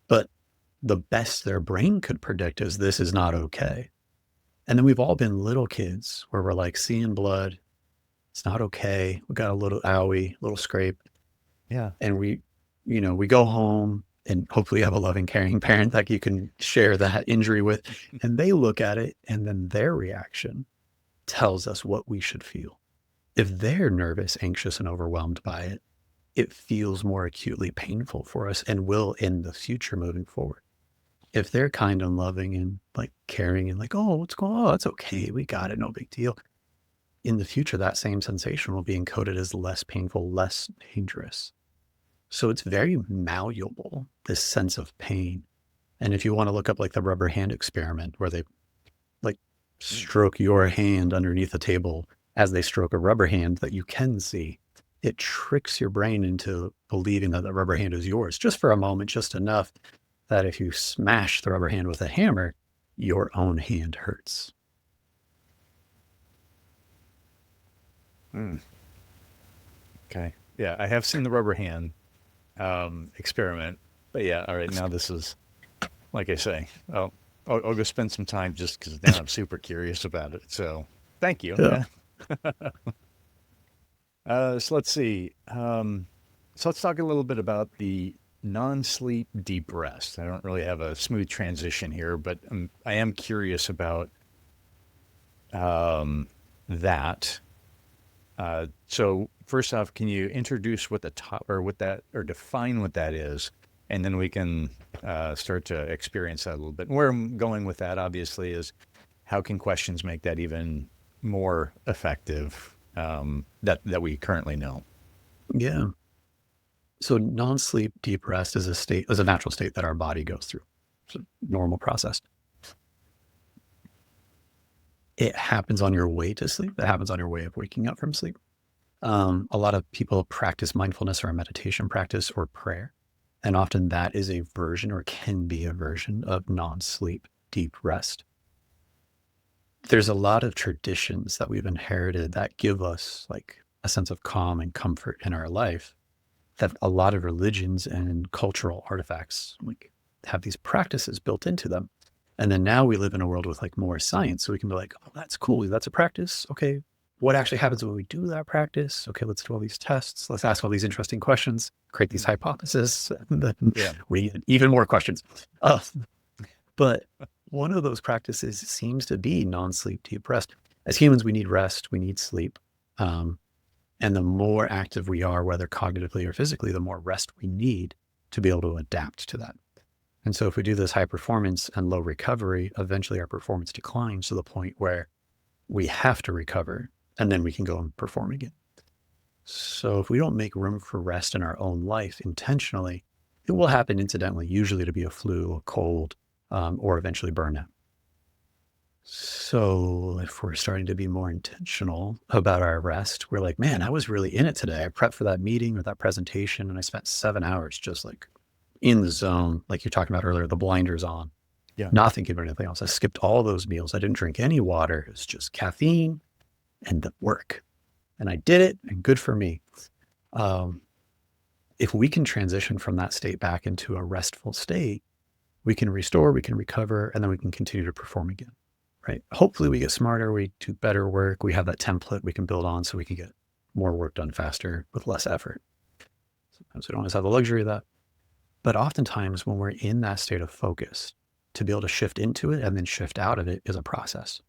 B: But the best their brain could predict is this is not okay. And then we've all been little kids where we're like seeing blood. It's not okay. We got a little owie, little scrape.
A: Yeah.
B: And we go home and hopefully have a loving, caring parent that you can share that injury with. And they look at it and then their reaction tells us what we should feel. If they're nervous, anxious, and overwhelmed by it, it feels more acutely painful for us and will in the future moving forward. If they're kind and loving and like caring and like, oh, what's going on? Oh, it's okay. We got it. No big deal. In the future, that same sensation will be encoded as less painful, less dangerous. So it's very malleable, this sense of pain. And if you want to look up like the rubber hand experiment where they like stroke your hand underneath a table as they stroke a rubber hand that you can see, it tricks your brain into believing that the rubber hand is yours just for a moment, just enough that if you smash the rubber hand with a hammer, your own hand hurts.
A: Mm. Okay. Yeah, I have seen the rubber hand experiment, but yeah, all right. Now this is, like I say, I'll go spend some time just because now I'm super curious about it. So thank you.
B: Yeah.
A: So let's see. So let's talk a little bit about the non-sleep deep rest. I don't really have a smooth transition here, but I am curious about that. So first off, can you introduce what the top or what that or define what that is, and then we can start to experience that a little bit. And where I'm going with that, obviously, is how can questions make that even more effective that we currently know?
B: Yeah. So non-sleep deep rest is a natural state that our body goes through. It's a normal process. It happens on your way to sleep. It happens on your way of waking up from sleep. A lot of people practice mindfulness or a meditation practice or prayer. And often that is a version or can be a version of non-sleep deep rest. There's a lot of traditions that we've inherited that give us like a sense of calm and comfort in our life, that a lot of religions and cultural artifacts like have these practices built into them. And then now we live in a world with like more science. So we can be like, oh, that's cool. That's a practice. Okay. What actually happens when we do that practice? Okay, let's do all these tests. Let's ask all these interesting questions, create these hypotheses, and then we get even more questions. But one of those practices seems to be non-sleep deep rest. As humans, we need rest, we need sleep. And the more active we are, whether cognitively or physically, the more rest we need to be able to adapt to that. And so if we do this high performance and low recovery, eventually our performance declines to the point where we have to recover and then we can go and perform again. So if we don't make room for rest in our own life intentionally, it will happen incidentally, usually to be a flu, a cold, or eventually burnout. So if we're starting to be more intentional about our rest, we're like, man, I was really in it today. I prepped for that meeting or that presentation and I spent 7 hours just like in the zone, like you're talking about earlier, the blinders on, not thinking of anything else. I skipped all those meals. I didn't drink any water. It was just caffeine and the work. And I did it and good for me. If we can transition from that state back into a restful state, we can restore, we can recover, and then we can continue to perform again, right? Hopefully we get smarter, we do better work, we have that template we can build on so we can get more work done faster with less effort. Sometimes we don't always have the luxury of that. But oftentimes when we're in that state of focus, to be able to shift into it and then shift out of it is a process.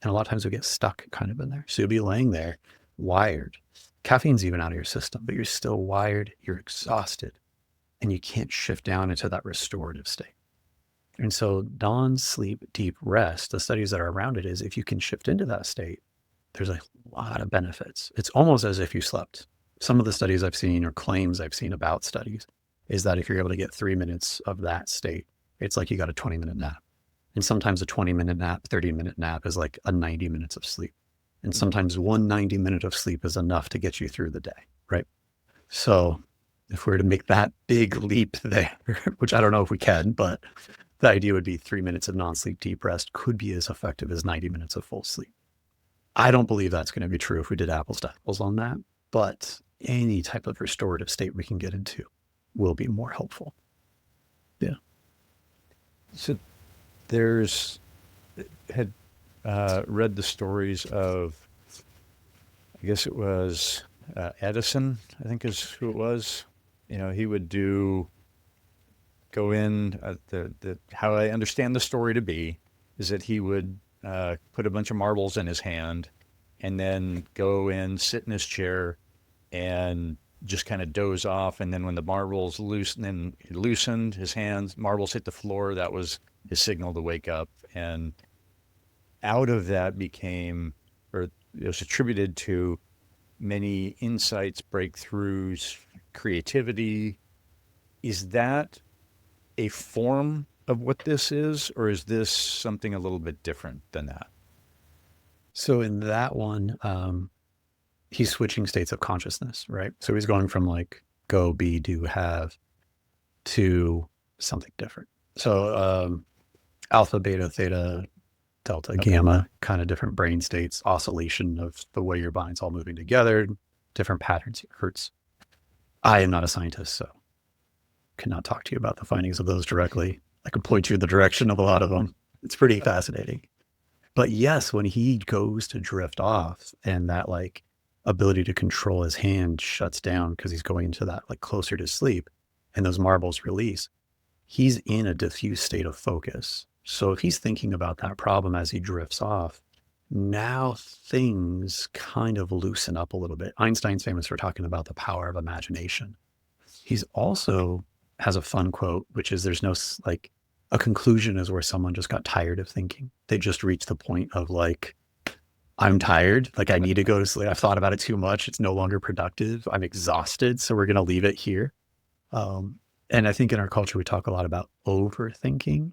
B: And a lot of times we get stuck kind of in there. So you'll be laying there wired. Caffeine's even out of your system, but you're still wired, you're exhausted, and you can't shift down into that restorative state. And so non-sleep deep rest, the studies that are around it is if you can shift into that state, there's a lot of benefits. It's almost as if you slept. Some of the studies I've seen or claims I've seen about studies is that if you're able to get 3 minutes of that state, it's like you got a 20-minute nap. And sometimes a 20-minute nap, 30-minute nap is like a 90 minutes of sleep. And sometimes one 90-minute of sleep is enough to get you through the day, right? So if we were to make that big leap there, which I don't know if we can, but the idea would be 3 minutes of non-sleep deep rest could be as effective as 90 minutes of full sleep. I don't believe that's going to be true if we did apples to apples on that, but any type of restorative state we can get into will be more helpful. Yeah.
A: So had read the stories of, I guess it was Edison, I think is who it was. He would go in, how I understand the story to be is that he would put a bunch of marbles in his hand and then go in, sit in his chair and just kind of doze off. And then when the marbles loosened, then he loosened his hands, marbles hit the floor. That was his signal to wake up. And out of that or it was attributed to many insights, breakthroughs, creativity. Is that a form of what this is, or is this something a little bit different than that?
B: So in that one, he's switching states of consciousness, right? So he's going from like go, be, do, have to something different. So alpha, beta, theta, delta,
A: Okay.
B: gamma, kind of different brain states, oscillation of the way your mind's all moving together, different patterns, hertz. I am not a scientist, so cannot talk to you about the findings of those directly. I can point you in the direction of a lot of them. It's pretty fascinating. But yes, when he goes to drift off and that like ability to control his hand shuts down because he's going into that like closer to sleep and those marbles release, he's in a diffuse state of focus. So if he's thinking about that problem as he drifts off, now things kind of loosen up a little bit. Einstein's famous for talking about the power of imagination. He's also has a fun quote, which is there's no like a conclusion is where someone just got tired of thinking. They just reached the point of like, I'm tired. Like I need to go to sleep. I've thought about it too much. It's no longer productive. I'm exhausted. So we're going to leave it here. And I think in our culture, we talk a lot about overthinking.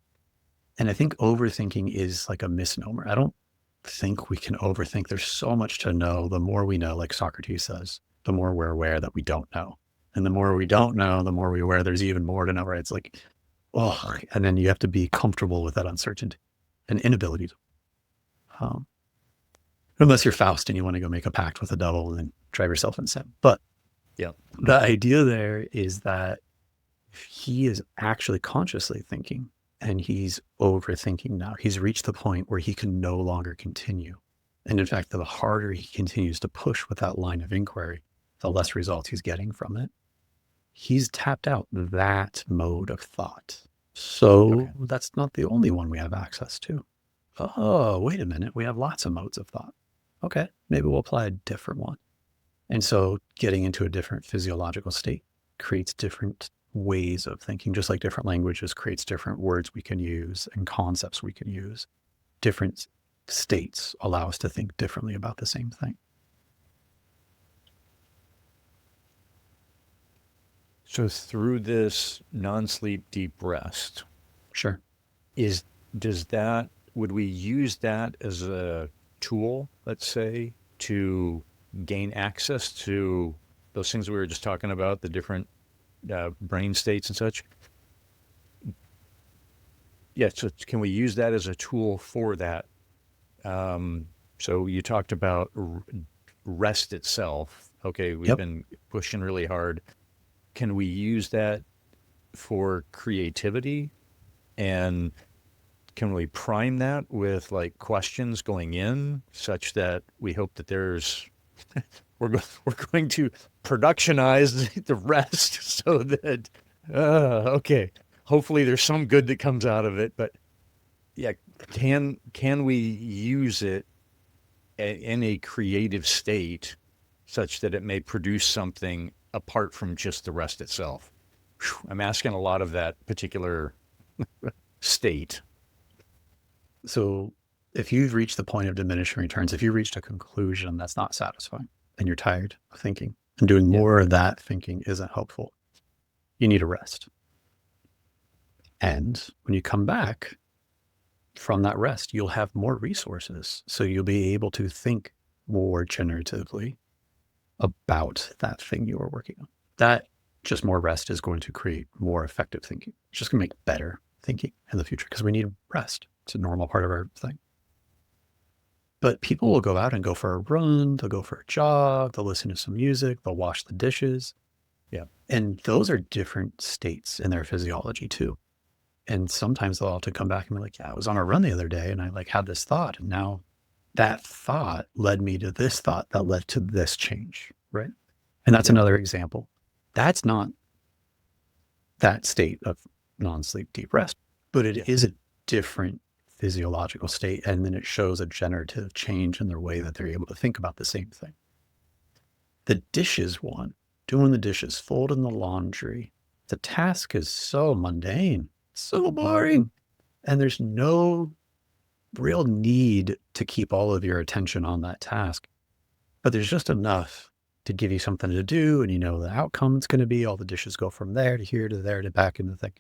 B: And I think overthinking is like a misnomer. I don't think we can overthink. There's so much to know. The more we know, like Socrates says, the more we're aware that we don't know. And the more we don't know, the more we're aware there's even more to know, right? It's like, oh, and then you have to be comfortable with that uncertainty and inability to, unless you're Faust and you want to go make a pact with the devil and then drive yourself insane. But
A: Yeah.
B: the idea there is that he is actually consciously thinking and he's overthinking now. He's reached the point where he can no longer continue. And in fact, the harder he continues to push with that line of inquiry, the less results he's getting from it. He's tapped out that mode of thought. So that's not the only one we have access to. Oh, wait a minute. We have lots of modes of thought. Okay, maybe we'll apply a different one. And so getting into a different physiological state creates different ways of thinking, just like different languages creates different words we can use and concepts we can use. Different states allow us to think differently about the same thing.
A: So through this non-sleep deep rest,
B: Sure.
A: would we use that as a tool, let's say, to gain access to those things we were just talking about, the different brain states and such? Yeah, so can we use that as a tool for that? So you talked about rest itself. Okay, we've
B: Yep.
A: been pushing really hard. Can we use that for creativity? And can we prime that with like questions going in such that we hope that we're going to productionize the rest so that, okay, hopefully there's some good that comes out of it. But yeah, can we use it in a creative state such that it may produce something apart from just the rest itself? Whew, I'm asking a lot of that particular state.
B: So if you've reached the point of diminishing returns, if you reached a conclusion that's not satisfying and you're tired of thinking and doing more of that thinking isn't helpful, you need a rest. And when you come back from that rest, you'll have more resources. So you'll be able to think more generatively about that thing you were working on. That just more rest is going to create more effective thinking. It's just going to make better thinking in the future because we need rest. It's a normal part of our thing. But people will go out and go for a run, they'll go for a jog, they'll listen to some music, they'll wash the dishes.
A: Yeah.
B: And those are different states in their physiology too. And sometimes they'll have to come back and be like, yeah, I was on a run the other day and I like had this thought. And now that thought led me to this thought that led to this change. Right. And that's another example. That's not that state of non-sleep deep rest, but it is a different physiological state. And then it shows a generative change in their way that they're able to think about the same thing. The dishes one, doing the dishes, folding the laundry. The task is so mundane, so boring. And there's no real need to keep all of your attention on that task. But there's just enough to give you something to do. And you know the outcome it's going to be. All the dishes go from there to here to there to back in the thing.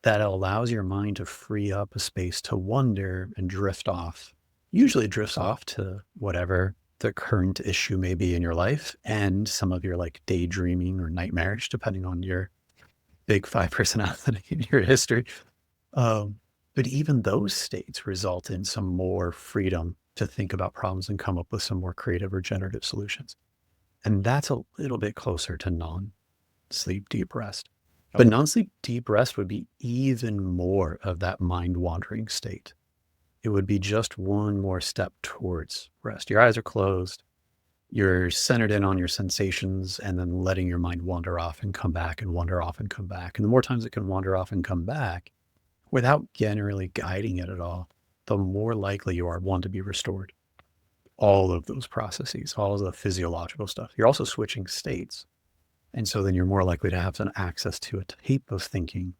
B: That allows your mind to free up a space to wonder and drift off. Usually drifts off to whatever the current issue may be in your life and some of your like daydreaming or nightmarish, depending on your big 5 personality in your history. But even those states result in some more freedom to think about problems and come up with some more creative or generative solutions. And that's a little bit closer to non-sleep deep rest. But non-sleep deep rest would be even more of that mind wandering state. It would be just one more step towards rest. Your eyes are closed. You're centered in on your sensations and then letting your mind wander off and come back and wander off and come back. And the more times it can wander off and come back without generally guiding it at all, the more likely you are, one, to be restored. All of those processes, all of the physiological stuff. You're also switching states. And so then you're more likely to have some access to a type of thinking,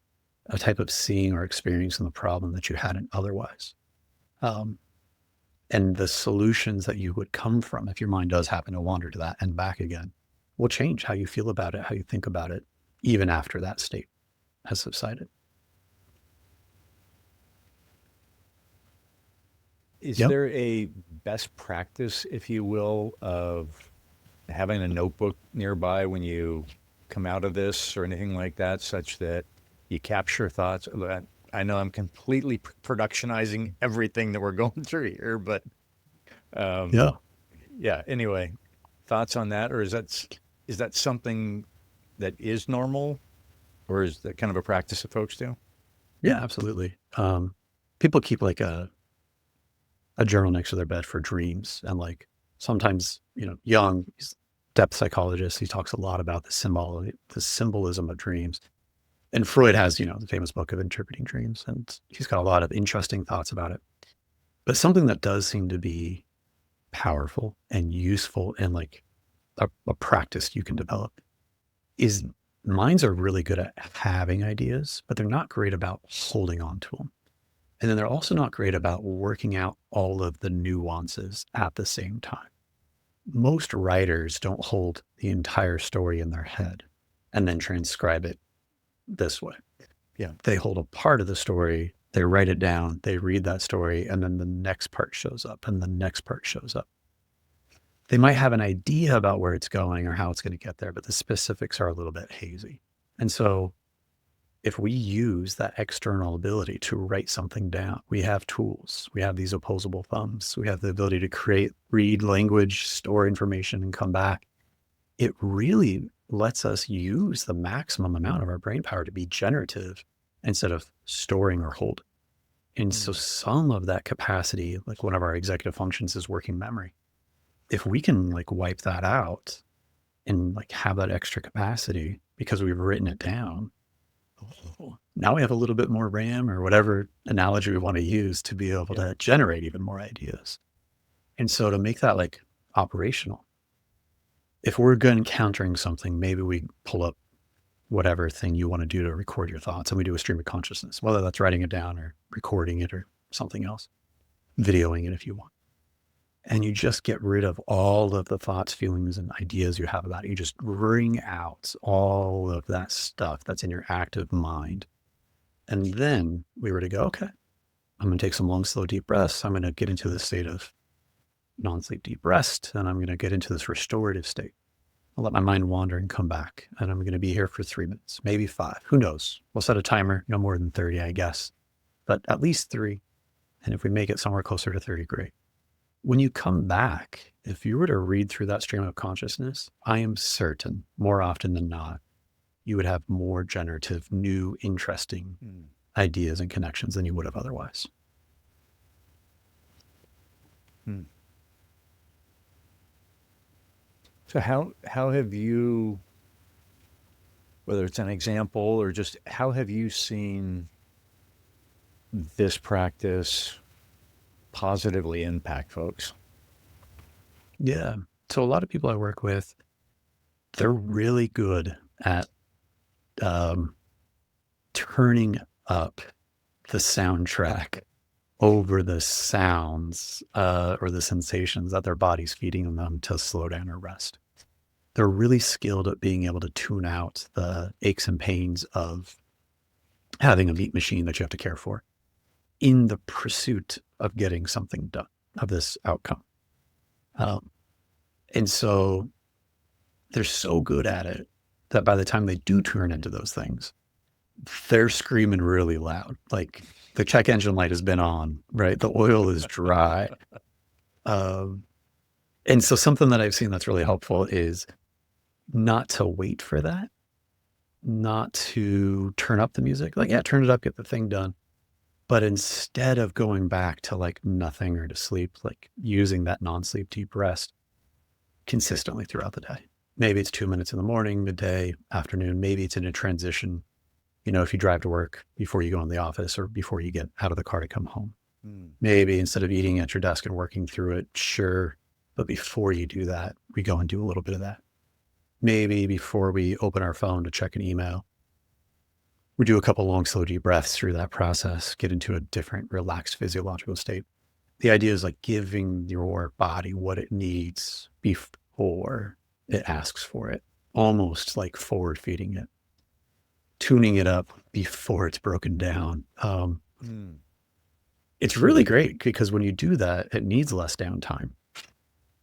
B: a type of seeing or experiencing the problem that you hadn't otherwise. And the solutions that you would come from, if your mind does happen to wander to that and back again, will change how you feel about it, how you think about it, even after that state has subsided.
A: Is there a best practice, if you will, of having a notebook nearby when you come out of this or anything like that, such that you capture thoughts? I know I'm completely productionizing everything that we're going through here, but yeah. Anyway, thoughts on that, or is that something that is normal, or is that kind of a practice that folks do?
B: Yeah, absolutely. People keep like a journal next to their bed for dreams, and like sometimes, Jung, he's a depth psychologist, he talks a lot about the symbolism of dreams. And Freud has, the famous book of Interpreting Dreams, and he's got a lot of interesting thoughts about it. But something that does seem to be powerful and useful and like a practice you can develop is minds are really good at having ideas, but they're not great about holding on to them. And then they're also not great about working out all of the nuances at the same time. Most writers don't hold the entire story in their head and then transcribe it this way.
A: Yeah.
B: They hold a part of the story, they write it down, they read that story, and then the next part shows up and the next part shows up. They might have an idea about where it's going or how it's going to get there, but the specifics are a little bit hazy. And so if we use that external ability to write something down, we have tools, we have these opposable thumbs, we have the ability to create, read language, store information, and come back. It really lets us use the maximum amount of our brain power to be generative instead of storing or holding. And so some of that capacity, like one of our executive functions is working memory. If we can like wipe that out and like have that extra capacity because we've written it down, now we have a little bit more RAM or whatever analogy we want to use to be able to generate even more ideas. And so to make that like operational, if we're good encountering something, maybe we pull up whatever thing you want to do to record your thoughts and we do a stream of consciousness, whether that's writing it down or recording it or something else, videoing it if you want. And you just get rid of all of the thoughts, feelings, and ideas you have about it. You just wring out all of that stuff that's in your active mind. And then we were to go, okay, I'm going to take some long, slow, deep breaths. I'm going to get into this state of non-sleep deep rest, and I'm going to get into this restorative state. I'll let my mind wander and come back, and I'm going to be here for 3 minutes, maybe 5. Who knows? We'll set a timer, no more than 30, I guess, but at least 3. And if we make it somewhere closer to 30, great. When you come back, if you were to read through that stream of consciousness, I am certain more often than not, you would have more generative, new, interesting ideas and connections than you would have otherwise.
A: So how have you, whether it's an example or just how have you seen this practice positively impact folks?
B: Yeah. So a lot of people I work with, they're really good at turning up the soundtrack over the sounds or the sensations that their body's feeding them to slow down or rest. They're really skilled at being able to tune out the aches and pains of having a meat machine that you have to care for in the pursuit of getting something done, of this outcome. And so they're so good at it that by the time they do turn into those things, they're screaming really loud. Like the check engine light has been on, right? The oil is dry. And so something that I've seen that's really helpful is not to wait for that, not to turn up the music. Like, yeah, turn it up, get the thing done. But instead of going back to like nothing or to sleep, like using that non-sleep deep rest consistently throughout the day. Maybe it's 2 minutes in the morning, midday, afternoon. Maybe it's in a transition. You know, if you drive to work before you go in the office or before you get out of the car to come home. Maybe instead of eating at your desk and working through it, sure. But before you do that, we go and do a little bit of that. Maybe before we open our phone to check an email, we do a couple long, slow, deep breaths through that process, get into a different, relaxed physiological state. The idea is like giving your body what it needs before it asks for it, almost like forward feeding it, tuning it up before it's broken down. It's really great because when you do that, it needs less downtime.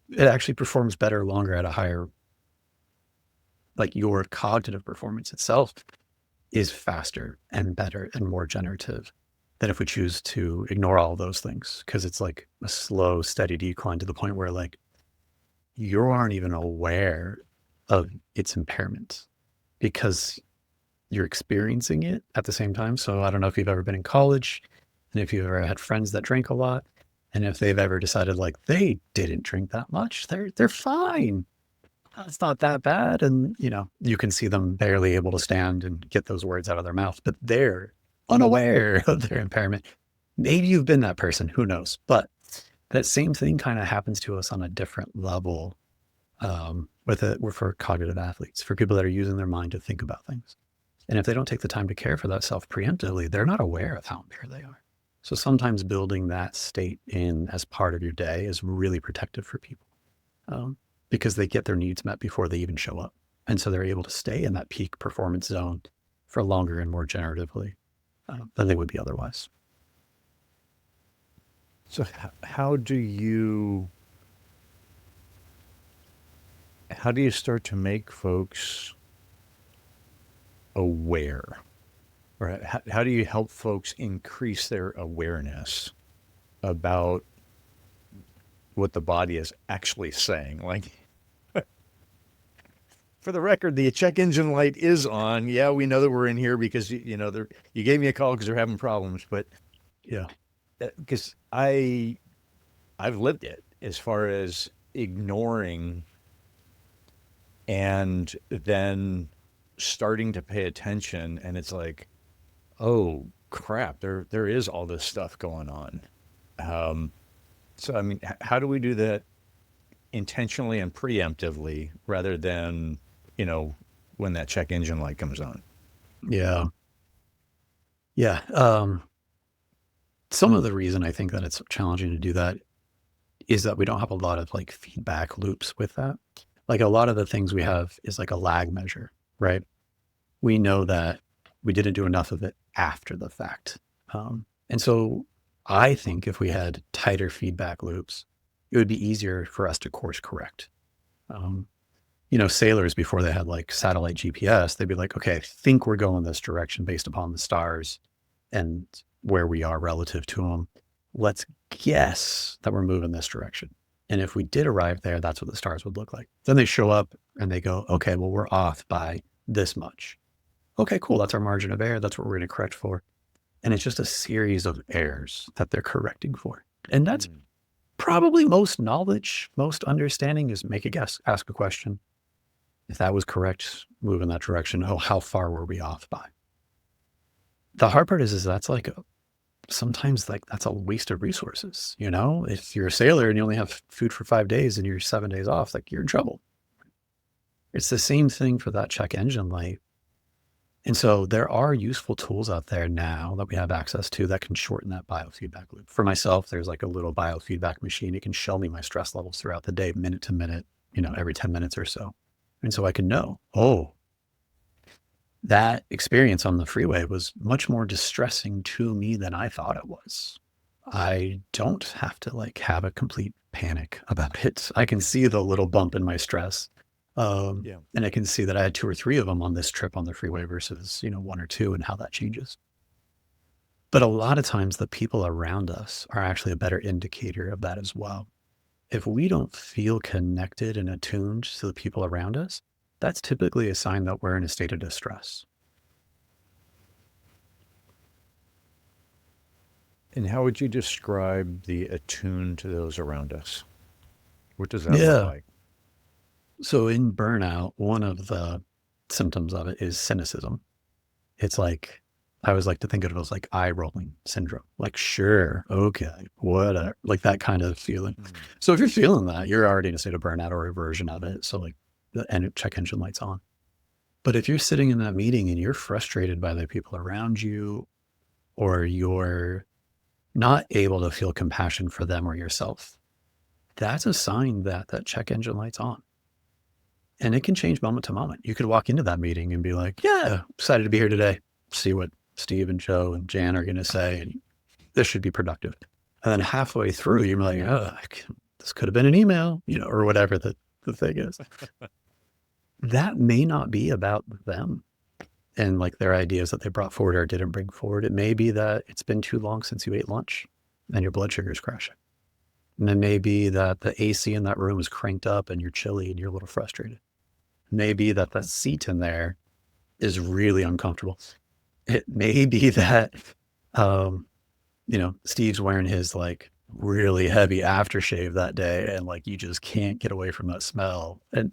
B: It actually performs better, longer at a higher, like your cognitive performance itself is faster and better and more generative than if we choose to ignore all those things. Cause it's like a slow, steady decline to the point where like you aren't even aware of its impairment because you're experiencing it at the same time. So I don't know if you've ever been in college and if you've ever had friends that drink a lot and if they've ever decided like they didn't drink that much, they're fine. It's not that bad. And, you know, you can see them barely able to stand and get those words out of their mouth, but they're unaware of their impairment. Maybe you've been that person, who knows? But that same thing kind of happens to us on a different level for cognitive athletes, for people that are using their mind to think about things. And if they don't take the time to care for that self preemptively, they're not aware of how impaired they are. So sometimes building that state in as part of your day is really protective for people. Because they get their needs met before they even show up. And so they're able to stay in that peak performance zone for longer and more generatively than they would be otherwise.
A: So how do you start to make folks aware? Or how do you help folks increase their awareness about what the body is actually saying? Like, for the record, the check engine light is on. Yeah, we know that we're in here because you gave me a call because they're having problems. But
B: Yeah.
A: because I've lived it as far as ignoring and then starting to pay attention, and it's like, oh crap, there is all this stuff going on. So I mean, how do we do that intentionally and preemptively rather than, when that check engine light comes on?
B: Yeah. Yeah. Some of the reason I think that it's challenging to do that is that we don't have a lot of like feedback loops with that. Like a lot of the things we have is like a lag measure, right? We know that we didn't do enough of it after the fact. And so I think if we had tighter feedback loops, it would be easier for us to course correct. Sailors, before they had like satellite GPS, they'd be like, okay, I think we're going this direction based upon the stars and where we are relative to them. Let's guess that we're moving this direction. And if we did arrive there, that's what the stars would look like. Then they show up and they go, okay, well, we're off by this much. Okay, cool. That's our margin of error. That's what we're going to correct for. And it's just a series of errors that they're correcting for. And that's
A: Mm.
B: probably most knowledge, most understanding is make a guess, ask a question. If that was correct, move in that direction. Oh, how far were we off by? The hard part is that's like sometimes like that's a waste of resources. You know, if you're a sailor and you only have food for 5 days and you're 7 days off, like you're in trouble. It's the same thing for that check engine light. And so there are useful tools out there now that we have access to that can shorten that biofeedback loop. For myself, there's like a little biofeedback machine. It can show me my stress levels throughout the day, minute to minute, every 10 minutes or so. And so I can know, oh, that experience on the freeway was much more distressing to me than I thought it was. I don't have to like have a complete panic about it. I can see the little bump in my stress.
A: Yeah.
B: And I can see that I had 2 or 3 of them on this trip on the freeway versus, 1 or 2 and how that changes. But a lot of times the people around us are actually a better indicator of that as well. If we don't feel connected and attuned to the people around us, that's typically a sign that we're in a state of distress.
A: And how would you describe the attune to those around us? What does that look
B: Yeah.
A: like?
B: So in burnout, one of the symptoms of it is cynicism. It's like, I always like to think of it as like eye rolling syndrome. Like, sure, okay, whatever, like that kind of feeling.
A: Mm.
B: So if you're feeling that, you're already in a state of burnout or a version of it. So like check engine lights on. But if you're sitting in that meeting and you're frustrated by the people around you, or you're not able to feel compassion for them or yourself, that's a sign that that check engine light's on. And it can change moment to moment. You could walk into that meeting and be like, yeah, excited to be here today. See what Steve and Joe and Jan are going to say. And this should be productive. And then halfway through, you're like, oh, this could have been an email, or whatever the thing is. That may not be about them and like their ideas that they brought forward or didn't bring forward. It may be that it's been too long since you ate lunch and your blood sugar is crashing. And it may be that the AC in that room is cranked up and you're chilly and you're a little frustrated. It may be that the seat in there is really uncomfortable. It may be that, Steve's wearing his like really heavy aftershave that day and like you just can't get away from that smell. And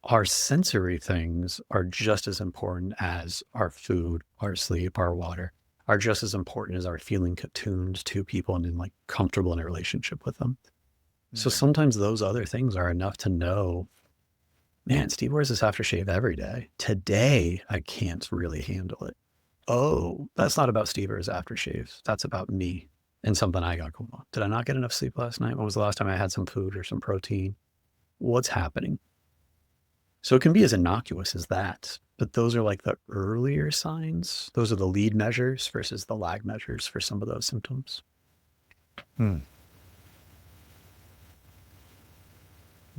B: our sensory things are just as important as our food, our sleep, our water, are just as important as our feeling attuned to people and like comfortable in a relationship with them. So
A: Mm.
B: sometimes those other things are enough to know, man, Steve wears this aftershave every day. Today, I can't really handle it. Oh, that's not about Steve or his aftershaves. That's about me and something I got going on. Did I not get enough sleep last night? When was the last time I had some food or some protein? What's happening? So it can be as innocuous as that, but those are like the earlier signs. Those are the lead measures versus the lag measures for some of those symptoms.
A: Hmm.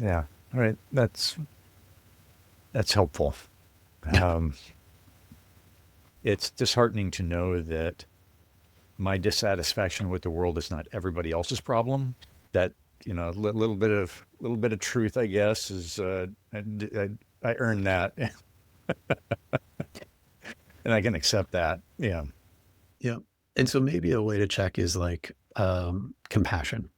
A: Yeah. All right. That's helpful. Um, it's disheartening to know that my dissatisfaction with the world is not everybody else's problem. That little bit of truth, I guess, is I earned that, and I can accept that. Yeah.
B: Yeah. And so maybe a way to check is like compassion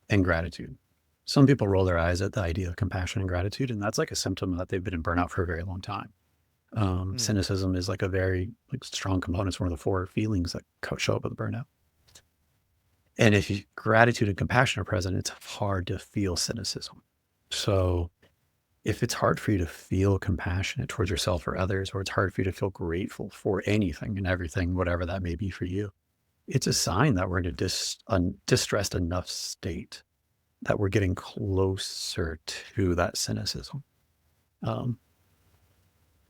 B: and gratitude. Some people roll their eyes at the idea of compassion and gratitude, and that's like a symptom that they've been in burnout for a very long time.
A: Mm.
B: Cynicism is like a very like strong component. It's one of the 4 feelings that show up with burnout. And if gratitude and compassion are present, it's hard to feel cynicism. So if it's hard for you to feel compassionate towards yourself or others, or it's hard for you to feel grateful for anything and everything, whatever that may be for you, it's a sign that we're in a distressed enough state that we're getting closer to that cynicism. Um,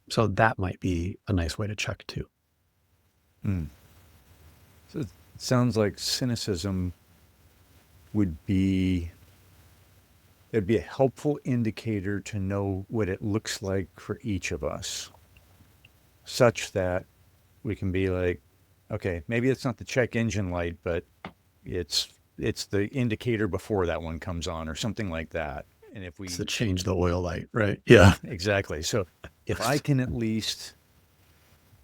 B: so that might be a nice way to check too.
A: Mm. So it sounds like cynicism would be it'd be a helpful indicator to know what it looks like for each of us, such that we can be like, okay, maybe it's not the check engine light, but it's it's the indicator before that one comes on or something like that. And if
B: It's
A: we
B: to change the oil light, right? Yeah.
A: exactly. So if I can at least,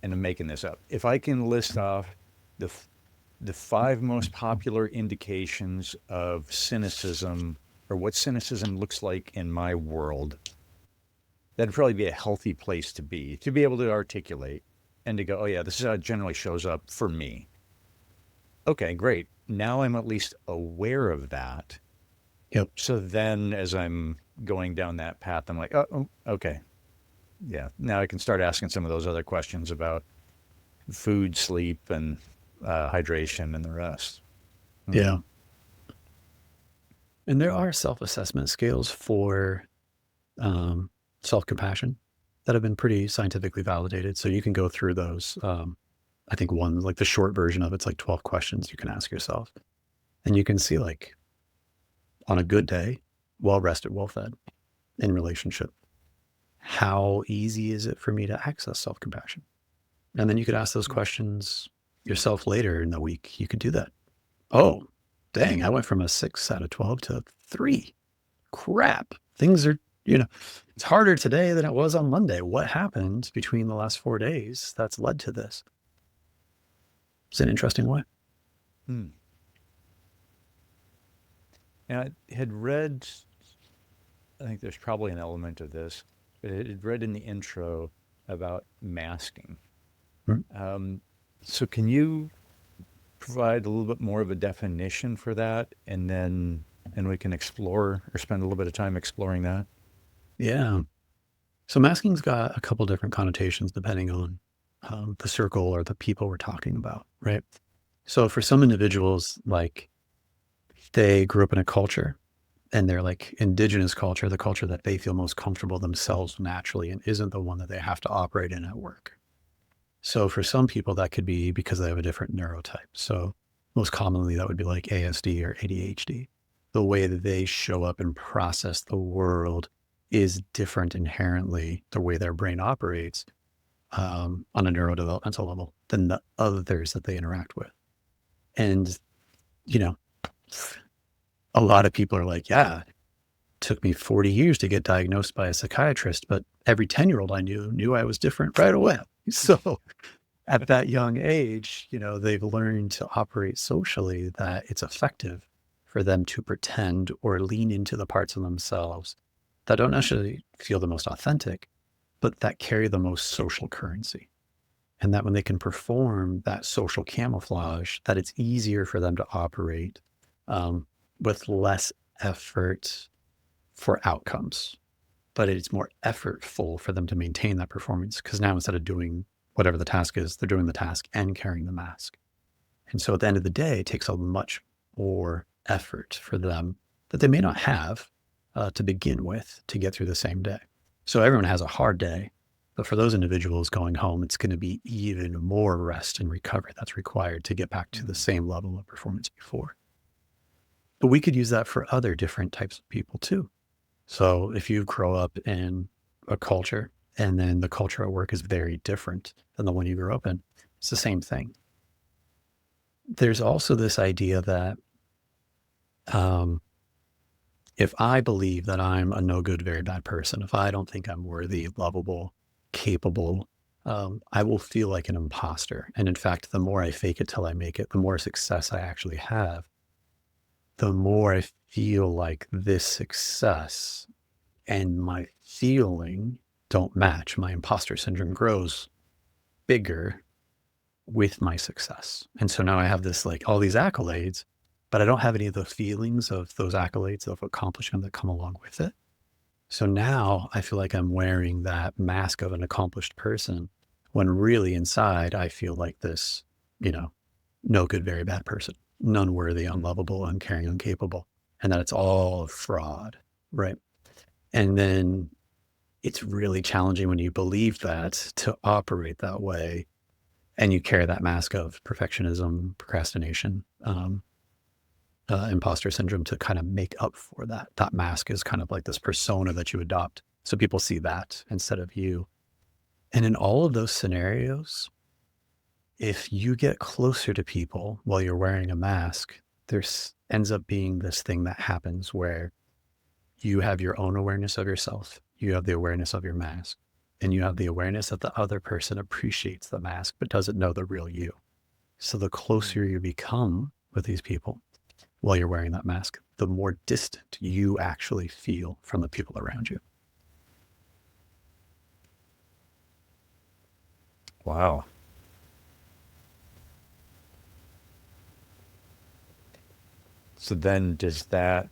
A: and I'm making this up, if I can list off the the five most popular indications of cynicism, or what cynicism looks like in my world, that'd probably be a healthy place to be able to articulate and to go, oh yeah, this is how it generally shows up for me. Okay, great. Now I'm at least aware of that.
B: Yep.
A: So then as I'm going down that path, I'm like, oh, okay. Yeah. Now I can start asking some of those other questions about food, sleep, and hydration and the rest.
B: Yeah. And there are self-assessment scales for self-compassion that have been pretty scientifically validated. So you can go through those. I think one, like the short version of it's like 12 questions you can ask yourself. And you can see, like, on a good day, well rested, well fed, in relationship, how easy is it for me to access self-compassion? And then you could ask those questions yourself later in the week. You could do that. Oh, dang, I went from a 6 out of 12 to 3. Crap. Things are, it's harder today than it was on Monday. What happened between the last 4 days that's led to this? It's an interesting way.
A: Hmm. Now, I had read, I think there's probably an element of this, but I had read in the intro about masking.
B: Hmm.
A: So can you provide a little bit more of a definition for that, and we can explore or spend a little bit of time exploring that?
B: Yeah. So masking's got a couple different connotations depending on the circle or the people we're talking about, right? So for some individuals, like, they grew up in a culture and they're like indigenous culture, the culture that they feel most comfortable themselves naturally and isn't the one that they have to operate in at work. So for some people, that could be because they have a different neurotype. So most commonly, that would be like ASD or ADHD. The way that they show up and process the world is different inherently, the way their brain operates on a neurodevelopmental level than the others that they interact with. And, you know, a lot of people are like, yeah, it took me 40 years to get diagnosed by a psychiatrist, but every 10-year-old I knew I was different right away. So at that young age, they've learned to operate socially, that it's effective for them to pretend or lean into the parts of themselves that don't necessarily feel the most authentic, but that carry the most social currency. And that when they can perform that social camouflage, that it's easier for them to operate with less effort for outcomes. But it's more effortful for them to maintain that performance, because now instead of doing whatever the task is, they're doing the task and carrying the mask. And so at the end of the day, it takes a much more effort for them that they may not have to begin with to get through the same day. So everyone has a hard day, but for those individuals going home, it's going to be even more rest and recovery that's required to get back to the same level of performance before. But we could use that for other different types of people too. So if you grow up in a culture and then the culture at work is very different than the one you grew up in, it's the same thing. There's also this idea that if I believe that I'm a no good, very bad person, if I don't think I'm worthy, lovable, capable, I will feel like an imposter. And in fact, the more I fake it till I make it, the more success I actually have, the more I feel like this success and my feeling don't match. My imposter syndrome grows bigger with my success. And so now I have this, like, all these accolades, but I don't have any of the feelings of those accolades of accomplishment that come along with it. So now I feel like I'm wearing that mask of an accomplished person when really inside I feel like this, no good, very bad person, none worthy, unlovable, uncaring, incapable, and that it's all a fraud, right? And then it's really challenging when you believe that to operate that way and you carry that mask of perfectionism, procrastination, imposter syndrome to kind of make up for that. That mask is kind of like this persona that you adopt. So people see that instead of you. And in all of those scenarios, if you get closer to people while you're wearing a mask, there ends up being this thing that happens where you have your own awareness of yourself. You have the awareness of your mask. and you have the awareness that the other person appreciates the mask but doesn't know the real you. So the closer you become with these people while you're wearing that mask, the more distant you actually feel from the people around you.
A: Wow. So then so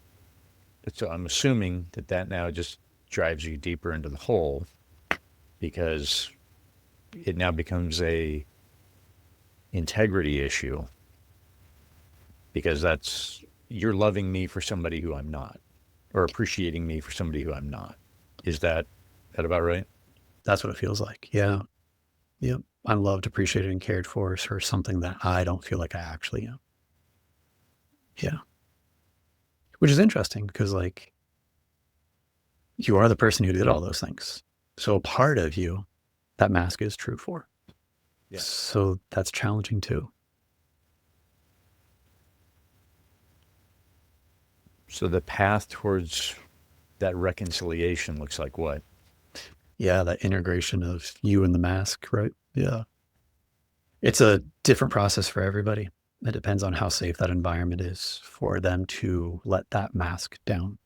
A: I'm assuming that now just drives you deeper into the hole, because it now becomes a integrity issue, because you're loving me for somebody who I'm not, or appreciating me for somebody who I'm not. Is that about right?
B: That's what it feels like. Yeah. Yep. I'm loved, appreciated, and cared for something that I don't feel like I actually am. Yeah. Which is interesting because, like, you are the person who did all those things. So a part of you, that mask is true for.
A: Yeah.
B: So that's challenging too.
A: So the path towards that reconciliation looks like what?
B: Yeah, that integration of you and the mask, right? Yeah. It's a different process for everybody. It depends on how safe that environment is for them to let that mask down,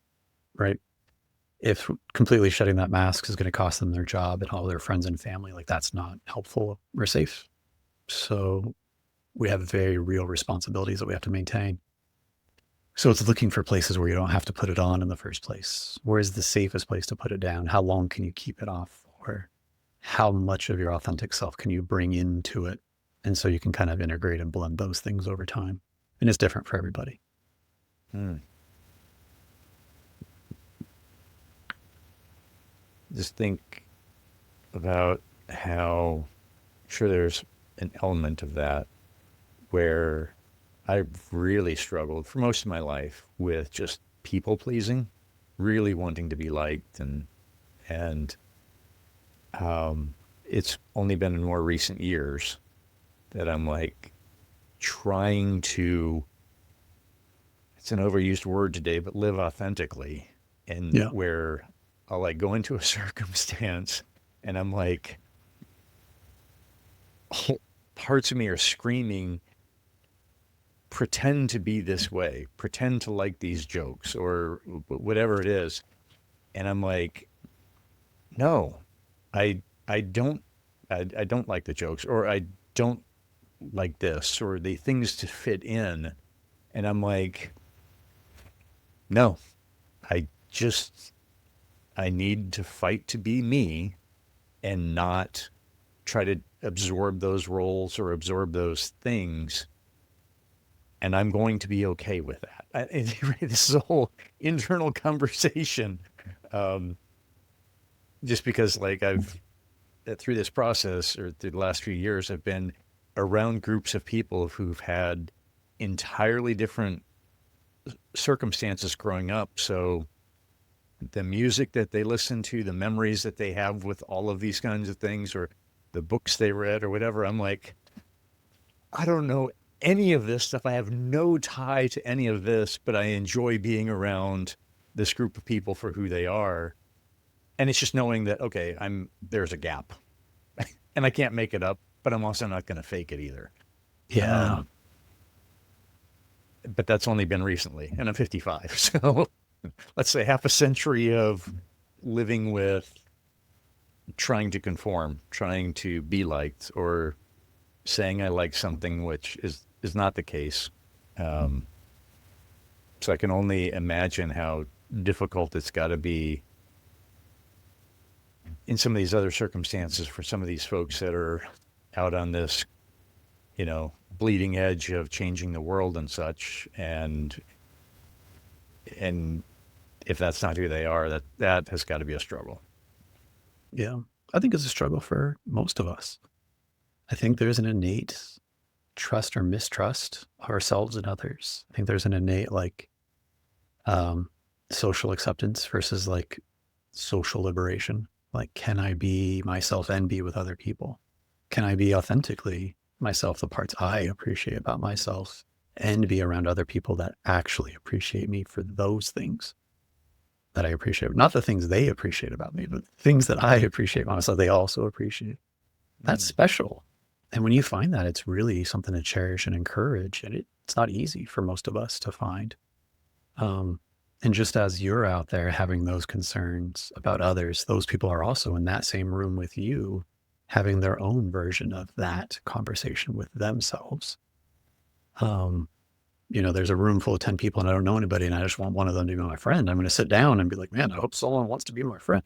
B: right? If completely shutting that mask is going to cost them their job and all their friends and family, like, that's not helpful or safe. So we have very real responsibilities that we have to maintain. So it's looking for places where you don't have to put it on in the first place. Where's the safest place to put it down? How long can you keep it off for? How much of your authentic self can you bring into it? And so you can kind of integrate and blend those things over time. And it's different for everybody.
A: Just think about how, sure, there's an element of that where I've really struggled for most of my life with just people pleasing, really wanting to be liked, and it's only been in more recent years that I'm like trying to, it's an overused word today, but live authentically, and
B: Yeah.
A: where I'll like go into a circumstance and I'm like, parts of me are screaming, pretend to be this way, pretend to like these jokes or whatever it is. And I'm like, no, I don't, I don't like the jokes, or I don't like this, or the things to fit in. And I'm like, no, I just, I need to fight to be me and not try to absorb those roles or absorb those things. And I'm going to be okay with that. This is a whole internal conversation. Um, just because, like, through this process or through the last few years, I've been around groups of people who've had entirely different circumstances growing up. So the music that they listen to, the memories that they have with all of these kinds of things, or the books they read or whatever, I'm like, I don't know any of this stuff. I have no tie to any of this, but I enjoy being around this group of people for who they are. And it's just knowing that, okay, there's a gap and I can't make it up, but I'm also not going to fake it either.
B: Yeah.
A: But that's only been recently, and I'm 55. So let's say half a century of living with trying to conform, trying to be liked, or saying I like something, which is not the case. So I can only imagine how difficult it's got to be in some of these other circumstances for some of these folks that are out on this, bleeding edge of changing the world and such. And if that's not who they are, that has got to be a struggle.
B: Yeah. I think it's a struggle for most of us. I think there's an innate trust or mistrust of ourselves and others. I think there's an innate, like, social acceptance versus, like, social liberation. Like, can I be myself and be with other people? Can I be authentically myself, the parts I appreciate about myself, and be around other people that actually appreciate me for those things? that I appreciate. Not the things they appreciate about me, but things that I appreciate about myself, they also appreciate. That's special. And when you find that, it's really something to cherish and encourage. And it's not easy for most of us to find. And just as you're out there having those concerns about others, those people are also in that same room with you, having their own version of that conversation with themselves. There's a room full of 10 people and I don't know anybody and I just want one of them to be my friend. I'm going to sit down and be like, man, I hope someone wants to be my friend.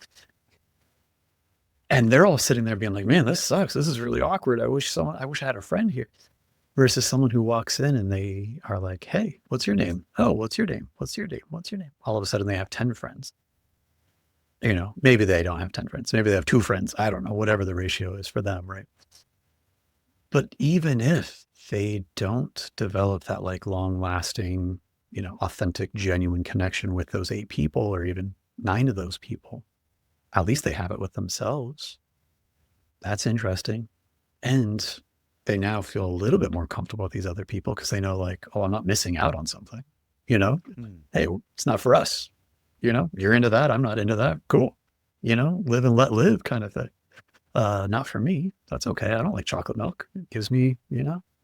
B: And they're all sitting there being like, man, this sucks. This is really awkward. I wish I had a friend here. Versus someone who walks in and they are like, hey, what's your name? Oh, what's your name? What's your name? What's your name? All of a sudden they have 10 friends. Maybe they don't have 10 friends. Maybe they have 2 friends. I don't know, whatever the ratio is for them, right? But even if they don't develop that like long lasting, authentic, genuine connection with those 8 people or even 9 of those people, at least they have it with themselves. That's interesting. And they now feel a little bit more comfortable with these other people because they know like, oh, I'm not missing out on something, Hey, it's not for us. You're into that. I'm not into that. Cool. Live and let live kind of thing. Not for me. That's okay. I don't like chocolate milk. It gives me,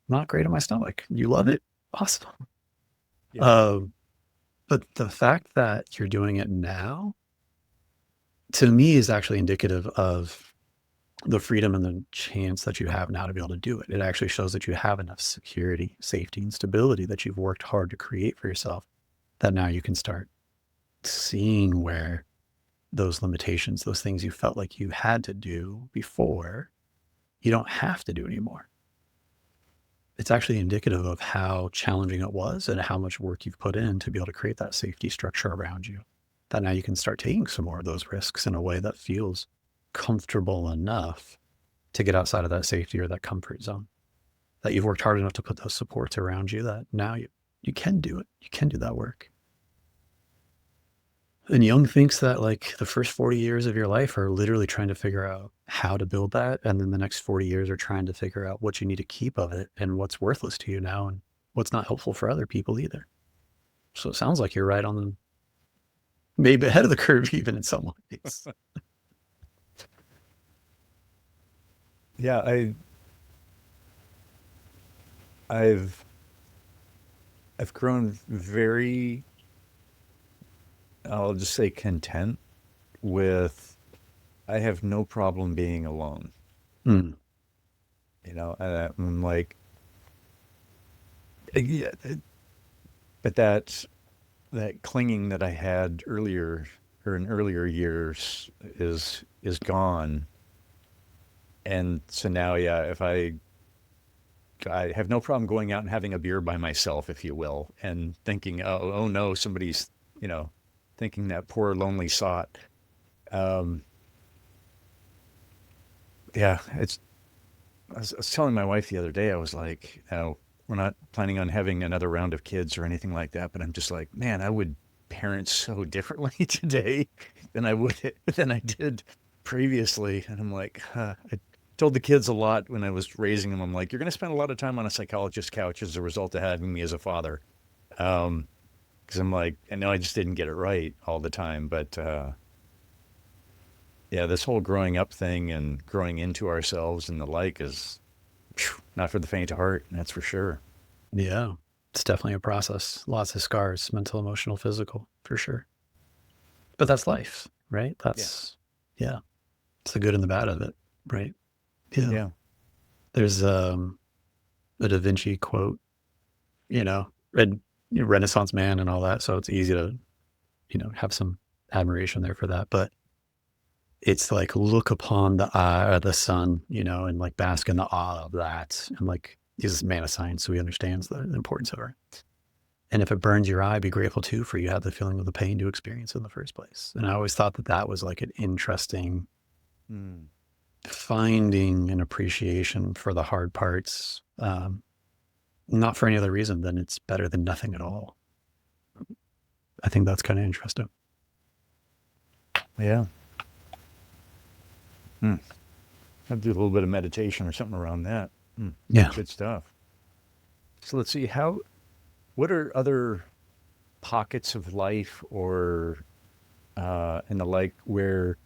B: not great on my stomach. You love it. Awesome.
A: Yeah.
B: But the fact that you're doing it now, to me, is actually indicative of the freedom and the chance that you have now to be able to do it. It actually shows that you have enough security, safety, and stability that you've worked hard to create for yourself, that now you can start seeing where those limitations, those things you felt like you had to do before, you don't have to do anymore. It's actually indicative of how challenging it was and how much work you've put in to be able to create that safety structure around you, that now you can start taking some more of those risks in a way that feels comfortable enough to get outside of that safety or that comfort zone, that you've worked hard enough to put those supports around you that now you can do it. You can do that work. And Jung thinks that like the first 40 years of your life are literally trying to figure out how to build that. And then the next 40 years are trying to figure out what you need to keep of it and what's worthless to you now and what's not helpful for other people either. So it sounds like you're right on the, maybe ahead of the curve even in some ways.
A: Yeah, I've grown very, I'll just say content with, I have no problem being alone.
B: Mm,
A: And I'm like, yeah, but that clinging that I had earlier or in earlier years is gone. And so now, yeah, if I have no problem going out and having a beer by myself, if you will, and thinking, oh no, somebody's, you know, thinking that poor lonely sot. Um, yeah, I was telling my wife the other day, I was like, we're not planning on having another round of kids or anything like that, but I'm just like, man, I would parent so differently today than I did previously. And I'm like, I told the kids a lot when I was raising them. I'm like, you're going to spend a lot of time on a psychologist's couch as a result of having me as a father. Because I'm like, I know I just didn't get it right all the time, but yeah, this whole growing up thing and growing into ourselves and the like is not for the faint of heart. That's for sure.
B: yeah, it's definitely a process. Lots of scars, mental, emotional, physical, for sure. But that's life, right?
A: Yeah.
B: Yeah, it's the good and the bad of it, right? Yeah.
A: Yeah.
B: There's a Da Vinci quote, read Renaissance man and all that. So it's easy to, have some admiration there for that. But it's like, look upon the eye of the sun, and like bask in the awe of that. And like, he's a man of science, so he understands the importance of it. And if it burns your eye, be grateful too, for you had the feeling of the pain to experience in the first place. And I always thought that that was like an interesting
A: Mm.
B: finding an appreciation for the hard parts, not for any other reason than it's better than nothing at all. I think that's kind of interesting.
A: Yeah. Hmm. I'll do a little bit of meditation or something around that. Hmm.
B: Yeah.
A: Good stuff. So let's see what are other pockets of life or and the like, where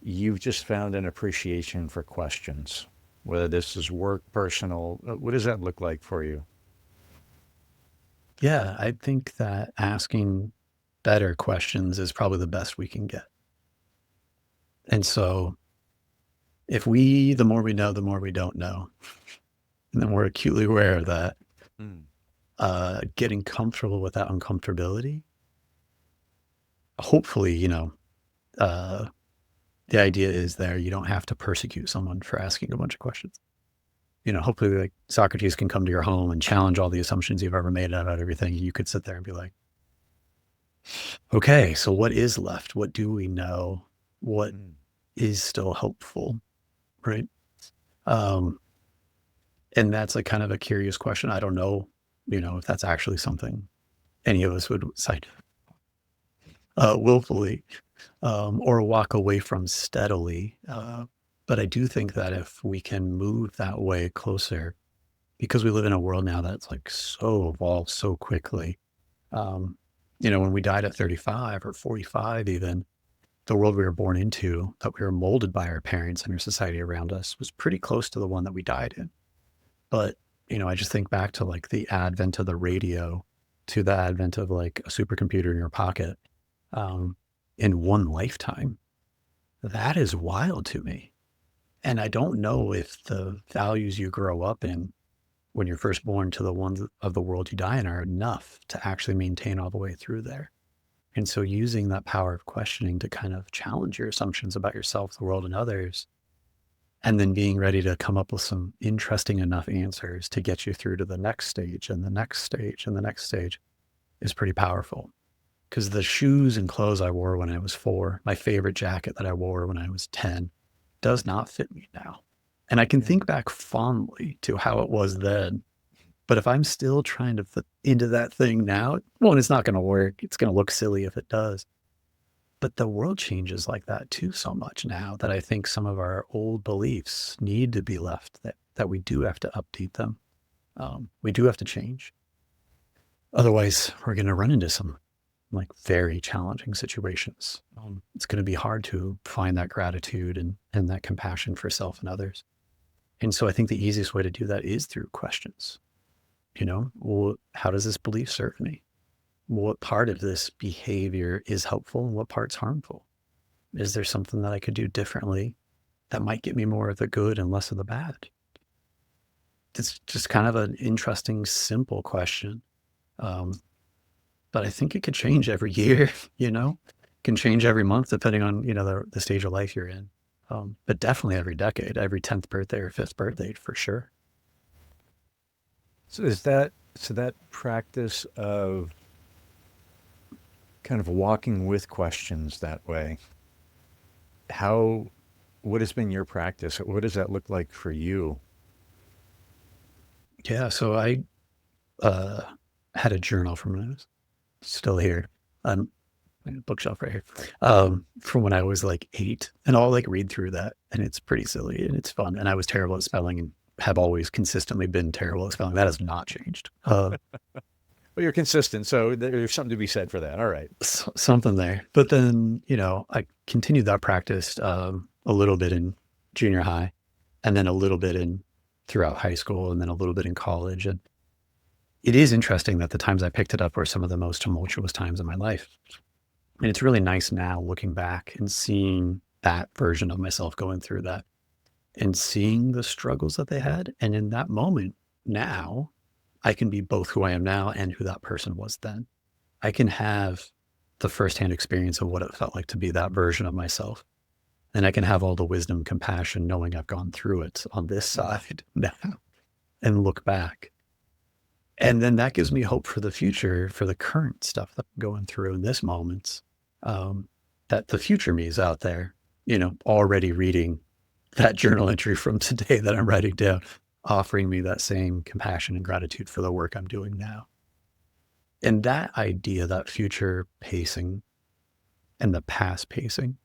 A: you've just found an appreciation for questions, whether this is work, personal. What does that look like for you?
B: Yeah, I think that asking better questions is probably the best we can get. And so the more we know, the more we don't know. And then we're acutely aware of that.
A: Mm.
B: Getting comfortable with that uncomfortability. Hopefully, uh, the idea is there, you don't have to persecute someone for asking a bunch of questions. Hopefully like Socrates can come to your home and challenge all the assumptions you've ever made about everything. You could sit there and be like, okay, so what is left? What do we know? What
A: Mm.
B: is still helpful? Right. Um, and that's like kind of a curious question. I don't know, if that's actually something any of us would cite willfully or walk away from steadily. But I do think that if we can move that way closer, because we live in a world now that's like so evolved so quickly. When we died at 35 or 45, even the world we were born into, that we were molded by our parents and our society around us, was pretty close to the one that we died in. But, I just think back to like the advent of the radio, to the advent of like a supercomputer in your pocket um, in one lifetime. That is wild to me. And I don't know if the values you grow up in when you're first born to the ones of the world you die in are enough to actually maintain all the way through there. And so using that power of questioning to kind of challenge your assumptions about yourself, the world, and others, and then being ready to come up with some interesting enough answers to get you through to the next stage and the next stage and the next stage is pretty powerful. Because the shoes and clothes I wore when I was 4, my favorite jacket that I wore when I was 10, does not fit me now. And I can
A: Yeah.
B: think back fondly to how it was then. But if I'm still trying to fit into that thing now, one, it's not going to work. It's going to look silly if it does. But the world changes like that too so much now that I think some of our old beliefs need to be left, that we do have to update them. We do have to change. Otherwise, we're going to run into some like very challenging situations. It's going to be hard to find that gratitude and that compassion for self and others. And so I think the easiest way to do that is through questions. Well, how does this belief serve me? What part of this behavior is helpful and what part's harmful? Is there something that I could do differently that might get me more of the good and less of the bad? It's just kind of an interesting, simple question. But I think it could change every year, can change every month depending on, the stage of life you're in. But definitely every decade, every 10th birthday or 5th birthday for sure.
A: So that practice of kind of walking with questions that way, how what has been your practice? What does that look like for you?
B: Yeah. So I uh, had a journal from when I was still here. Bookshelf right here, from when I was like 8, and I'll like read through that, and it's pretty silly and it's fun. And I was terrible at spelling and have always consistently been terrible at spelling. That has not changed.
A: Well, you're consistent, so there's something to be said for that. All right.
B: Something there. But then, I continued that practice a little bit in junior high, and then a little bit in throughout high school, and then a little bit in college. And it is interesting that the times I picked it up were some of the most tumultuous times in my life. And it's really nice now looking back and seeing that version of myself going through that and seeing the struggles that they had. And in that moment now, I can be both who I am now and who that person was then. I can have the firsthand experience of what it felt like to be that version of myself. And I can have all the wisdom, compassion, knowing I've gone through it on this side now and look back. And then that gives me hope for the future, for the current stuff that I'm going through in this moment, that the future me is out there, already reading that journal entry from today that I'm writing down, offering me that same compassion and gratitude for the work I'm doing now. And that idea, that future pacing and the past pacing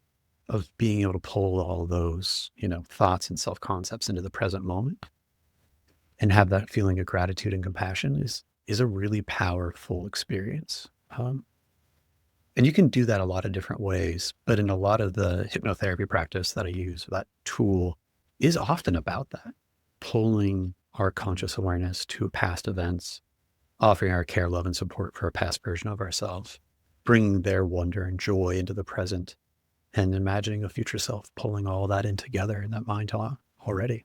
B: of being able to pull all those, thoughts and self-concepts into the present moment and have that feeling of gratitude and compassion is a really powerful experience. And you can do that a lot of different ways, but in a lot of the hypnotherapy practice that I use, that tool is often about that, pulling our conscious awareness to past events, offering our care, love, and support for a past version of ourselves, bringing their wonder and joy into the present, and imagining a future self, pulling all that in together in that mind already.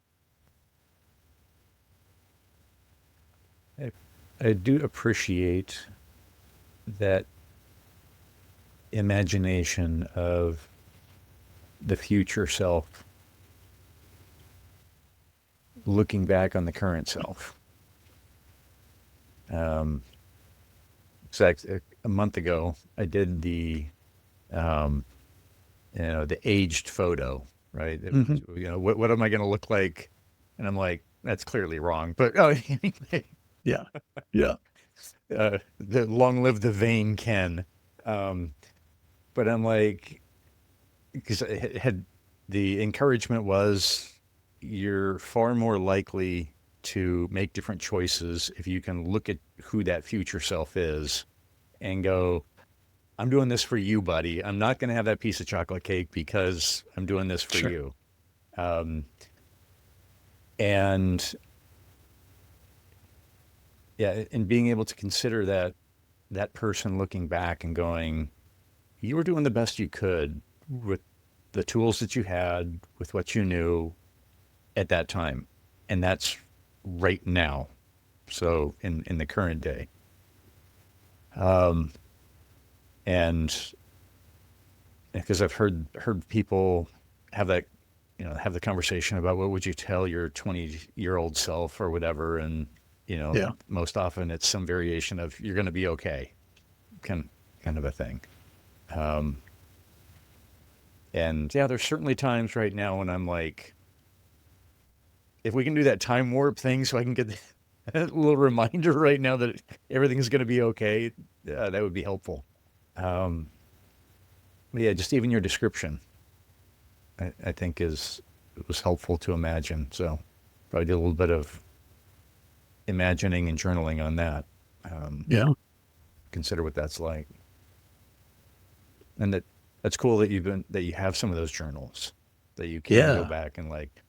A: I do appreciate that imagination of the future self looking back on the current self. So a month ago, I did um, the aged photo, right?
B: Hmm.
A: What am I going to look like? And I'm like, that's clearly wrong. But oh, anyway,
B: Yeah. Yeah.
A: the long live the vain Ken. Um, but I'm like, because it had the encouragement was you're far more likely to make different choices if you can look at who that future self is and go, I'm doing this for you, buddy. I'm not going to have that piece of chocolate cake because I'm doing this for
B: Sure.
A: you. Um, and yeah, and being able to consider that person looking back and going, you were doing the best you could with the tools that you had, with what you knew at that time. And that's right now. So in the current day. Um, and because I've heard people have that, have the conversation about what would you tell your 20-year-old self or whatever. And,
B: Yeah.
A: most often it's some variation of you're going to be okay, kind, kind of a thing. Um, and yeah, there's certainly times right now when I'm like, if we can do that time warp thing so I can get a little reminder right now that everything's going to be okay, that would be helpful. Um, but yeah, just even your description, I think it was helpful to imagine. So probably did a little bit of imagining and journaling on that. Um,
B: Yeah.
A: consider what that's like, and that's cool that that you have some of those journals that you can go
B: Yeah.
A: back and like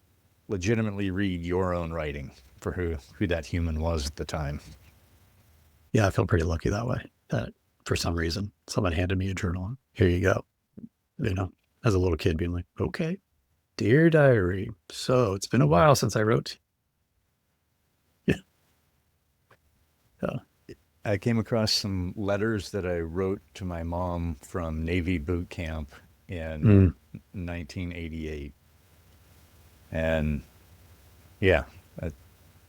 A: legitimately read your own writing for who that human was at the time.
B: Yeah. I feel pretty lucky that way. That for some reason, someone handed me a journal. Here you go. As a little kid being like, okay, dear diary. So it's been a while since I wrote. Yeah.
A: I came across some letters that I wrote to my mom from Navy boot camp in
B: Mm,
A: 1988. And yeah, uh,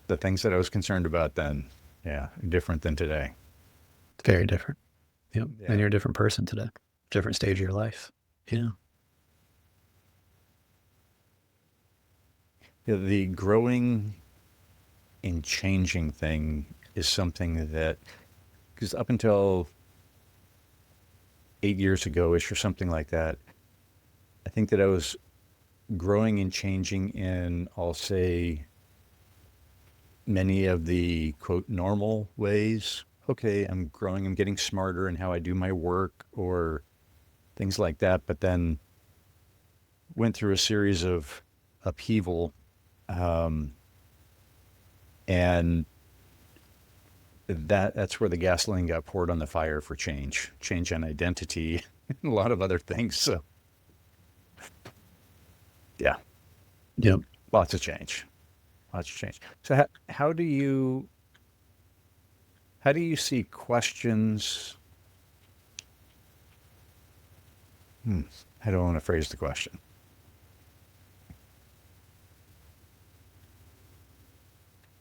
A: the things that I was concerned about then, yeah, different than today.
B: very different. Yep. And
A: Yeah.
B: you're a different person today, different stage of your life. Yeah.
A: Yeah, the growing and changing thing is something that, because up until 8 years ago ish or something like that, I think that I was growing and changing in, I'll say, many of the quote normal ways. Okay, I'm growing, I'm getting smarter in how I do my work or things like that, but then went through a series of upheaval. Um, and that's where the gasoline got poured on the fire for change on identity, and a lot of other things. So yeah,
B: Yep.
A: lots of change, lots of change. So how do you see questions? How do I want to phrase the question?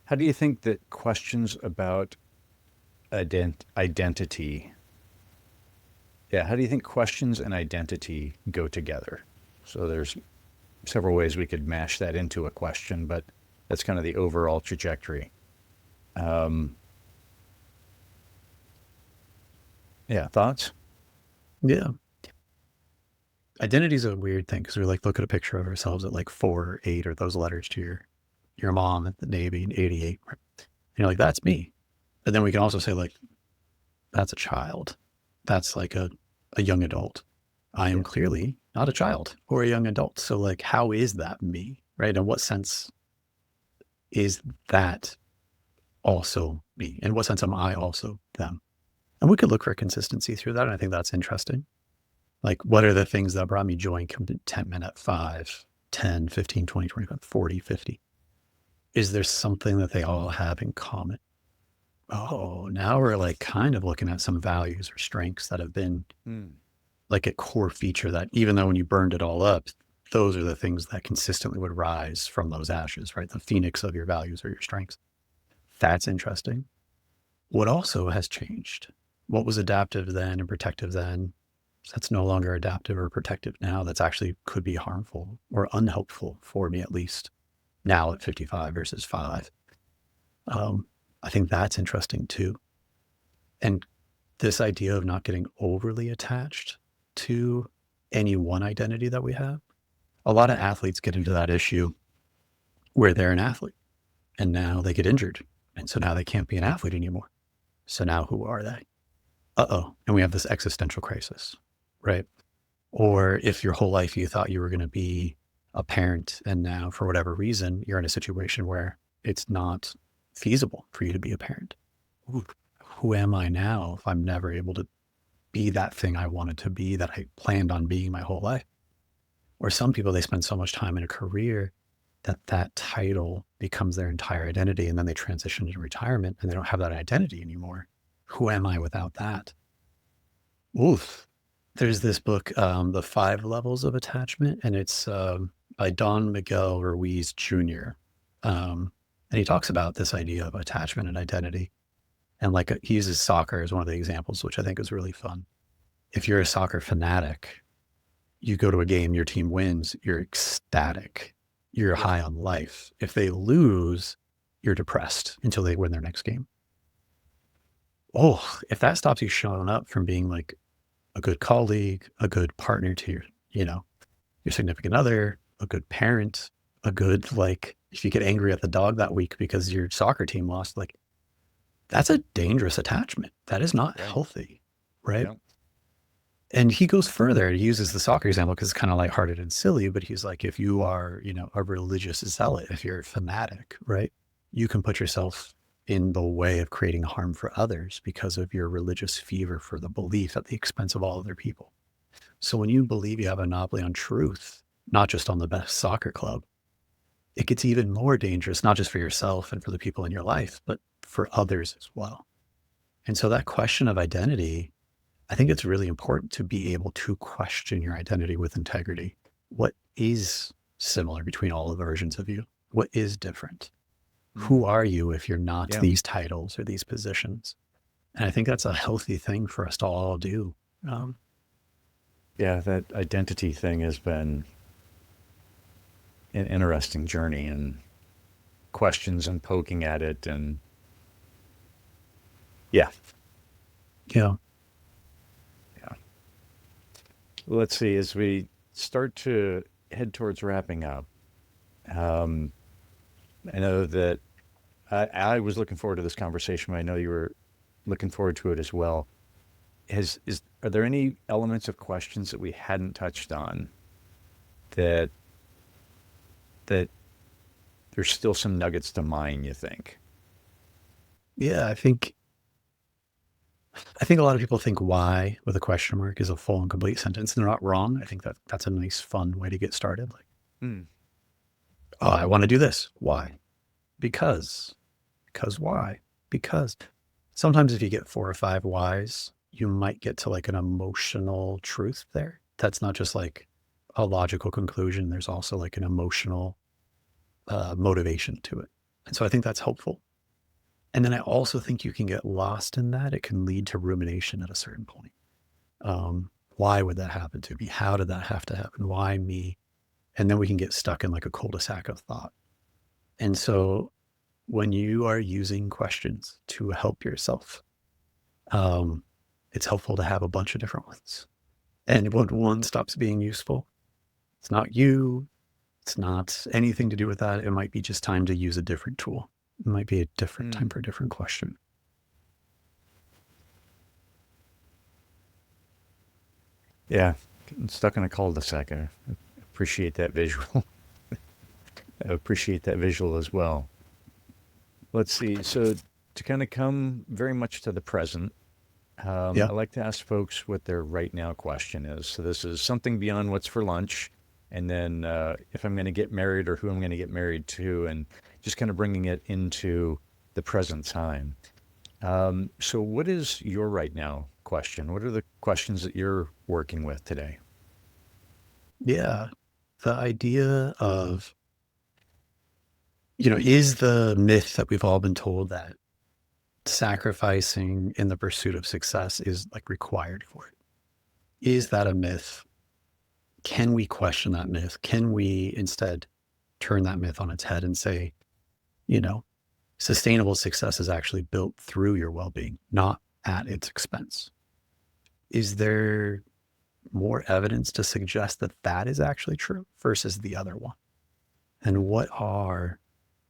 A: How do you think that questions about identity? Yeah, how do you think questions and identity go together? So there's several ways we could mash that into a question, but that's kind of the overall trajectory. Um, yeah, thoughts?
B: Yeah. Identity is a weird thing because we like look at a picture of ourselves at like 4 or 8 or those letters to your mom at the Navy in 88. Right? And you're like, that's me. But then we can also say like, that's a child. That's like a a young adult. I am clearly not a child or a young adult. So like, how is that me, right? In what sense is that also me? In what sense am I also them? And we could look for consistency through that. And I think that's interesting. Like, what are the things that brought me joy in contentment at 5, 10, 15, 20, 25, 40, 50? Is there something that they all have in common? Oh, now we're like kind of looking at some values or strengths that have been like a core feature that even though when you burned it all up, those are the things that consistently would rise from those ashes, right? The phoenix of your values or your strengths. That's interesting. What also has changed? What was adaptive then and protective then? That's no longer adaptive or protective now. That's actually could be harmful or unhelpful for me, at least now at 55 versus 5. I think that's interesting too. And this idea of not getting overly attached to any one identity that we have. A lot of athletes get into that issue where they're an athlete and now they get injured. And so now they can't be an athlete anymore. So now who are they? And we have this existential crisis, right? Or if your whole life you thought you were going to be a parent and now for whatever reason, you're in a situation where it's not feasible for you to be a parent. Ooh, who am I now if I'm never able to be that thing I wanted to be that I planned on being my whole life? Or some people, they spend so much time in a career that that title becomes their entire identity. And then they transition into retirement and they don't have that identity anymore. Who am I without that? Oof. There's this book, The 5 Levels of Attachment, and it's by Don Miguel Ruiz Jr. And he talks about this idea of attachment and identity. And like he uses soccer as one of the examples, which I think is really fun. If you're a soccer fanatic, you go to a game, your team wins, you're ecstatic. You're high on life. If they lose, you're depressed until they win their next game. Oh, if that stops you showing up from being like a good colleague, a good partner to your, your significant other, a good parent, a good, like, if you get angry at the dog that week because your soccer team lost, like, that's a dangerous attachment. That is not healthy, right? Yeah. And he goes further. He uses the soccer example because it's kind of lighthearted and silly, but he's like, if you are, a religious zealot, if you're a fanatic, right, you can put yourself in the way of creating harm for others because of your religious fever for the belief at the expense of all other people. So when you believe you have a monopoly on truth, not just on the best soccer club, it gets even more dangerous, not just for yourself and for the people in your life, but for others as well. And so that question of identity, I think it's really important to be able to question your identity with integrity. What is similar between all the versions of you? What is different? Who are you if you're not these titles or these positions? And I think that's a healthy thing for us to all do.
A: That identity thing has been an interesting journey and questions and poking at it. And yeah. Let's see, as we start to head towards wrapping up, I know that I was looking forward to this conversation, but I know you were looking forward to it as well. Are there any elements of questions that we hadn't touched on that there's still some nuggets to mine, you think?
B: Yeah, I think a lot of people think why with a question mark is a full and complete sentence, and they're not wrong. I think that's a nice, fun way to get started. Like, oh, I want to do this. Why? Because why? Because sometimes if you get 4 or 5 whys, you might get to like an emotional truth there. That's not just like a logical conclusion. There's also like an emotional motivation to it. And so I think that's helpful. And then I also think you can get lost in that. It can lead to rumination at a certain point. Why would that happen to me? How did that have to happen? Why me? And then we can get stuck in like a cul-de-sac of thought. And so when you are using questions to help yourself, it's helpful to have a bunch of different ones. And when one stops being useful, it's not you, it's not anything to do with that. It might be just time to use a different tool. It might be a different time for a different question.
A: Yeah, getting stuck in a cul-de-sac. I appreciate that visual. I appreciate that visual as well. Let's see. So to kind of come very much to the present,
B: Yeah.
A: I like to ask folks what their right now question is. So this is something beyond what's for lunch, and then if I'm going to get married or who I'm going to get married to, and just kind of bringing it into the present time. So what is your right now question? What are the questions that you're working with today?
B: Yeah. The idea of, is the myth that we've all been told that sacrificing in the pursuit of success is like required for it? Is that a myth? Can we question that myth? Can we instead turn that myth on its head and say, you know, sustainable success is actually built through your well being, not at its expense? Is there more evidence to suggest that that is actually true versus the other one? And what are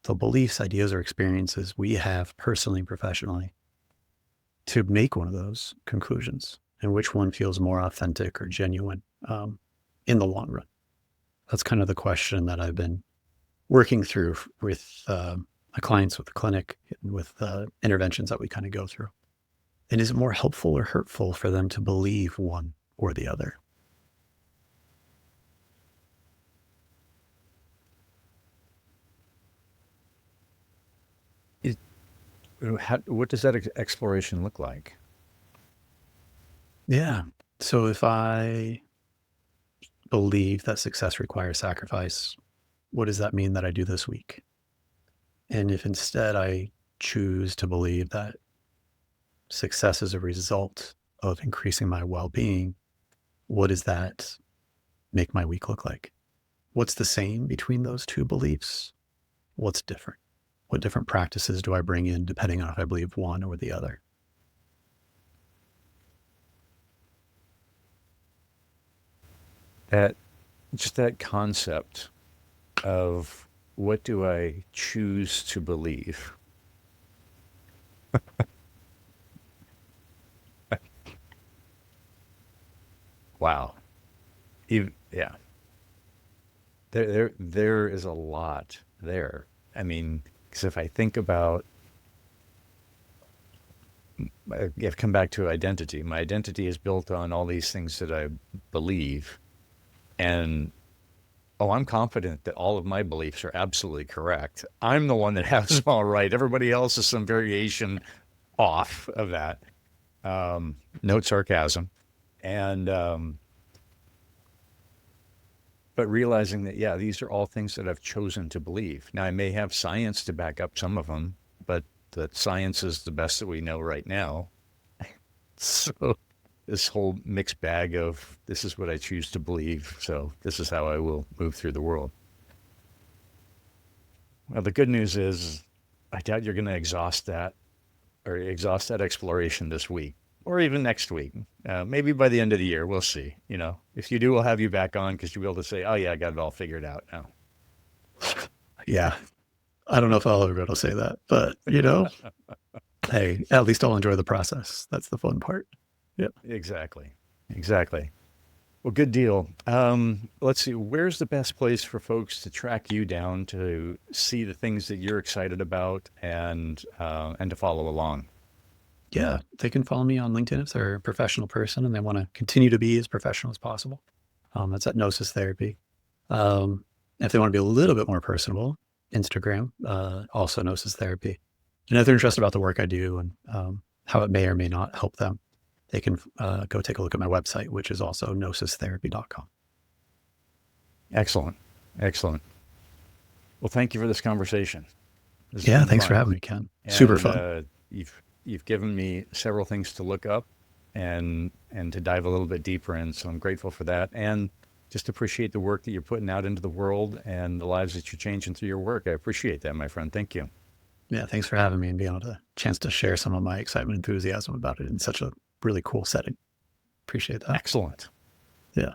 B: the beliefs, ideas, or experiences we have personally and professionally to make one of those conclusions? And which one feels more authentic or genuine in the long run? That's kind of the question that I've been working through with my clients, with the clinic, and with the interventions that we kind of go through. And is it more helpful or hurtful for them to believe one or the other?
A: Is, what does that exploration look like?
B: Yeah. So if I believe that success requires sacrifice, what does that mean that I do this week? And if instead I choose to believe that success is a result of increasing my well being, what does that make my week look like? What's the same between those two beliefs? What's different? What different practices do I bring in depending on if I believe one or the other?
A: That just that concept of what do I choose to believe? Wow. Yeah. There is a lot there. I mean, because if I think about, I've come back to identity. My identity is built on all these things that I believe, and oh, I'm confident that all of my beliefs are absolutely correct. I'm the one that has them all right. Everybody else is some variation off of that. Note sarcasm, and but realizing that, yeah, these are all things that I've chosen to believe. Now, I may have science to back up some of them, but that science is the best that we know right now. So, this whole mixed bag of this is what I choose to believe. So, this is how I will move through the world. Well, the good news is I doubt you're going to exhaust that or exhaust that exploration this week or even next week. Maybe by the end of the year, we'll see. If you do, we'll have you back on because you'll be able to say, oh, yeah, I got it all figured out now.
B: Yeah. I don't know if I'll ever be able to say that, but hey, at least I'll enjoy the process. That's the fun part. Yep.
A: Exactly. Exactly. Well, good deal. Let's see. Where's the best place for folks to track you down to see the things that you're excited about and to follow along?
B: Yeah. They can follow me on LinkedIn if they're a professional person and they want to continue to be as professional as possible. That's at Gnosis Therapy. If they want to be a little bit more personable, Instagram, also Gnosis Therapy. And if they're interested about the work I do and how it may or may not help them, they can go take a look at my website, which is also gnosistherapy.com.
A: Excellent. Excellent. Well, thank you for this conversation. This has
B: Yeah,
A: been
B: thanks for
A: fun.
B: having me, Ken. Super fun.
A: You've given me several things to look up and to dive a little bit deeper in. So I'm grateful for that, and just appreciate the work that you're putting out into the world and the lives that you're changing through your work. I appreciate that, my friend. Thank you.
B: Yeah, thanks for having me and being able to chance to share some of my excitement and enthusiasm about it in such a really cool setting. Appreciate that.
A: Excellent.
B: Yeah.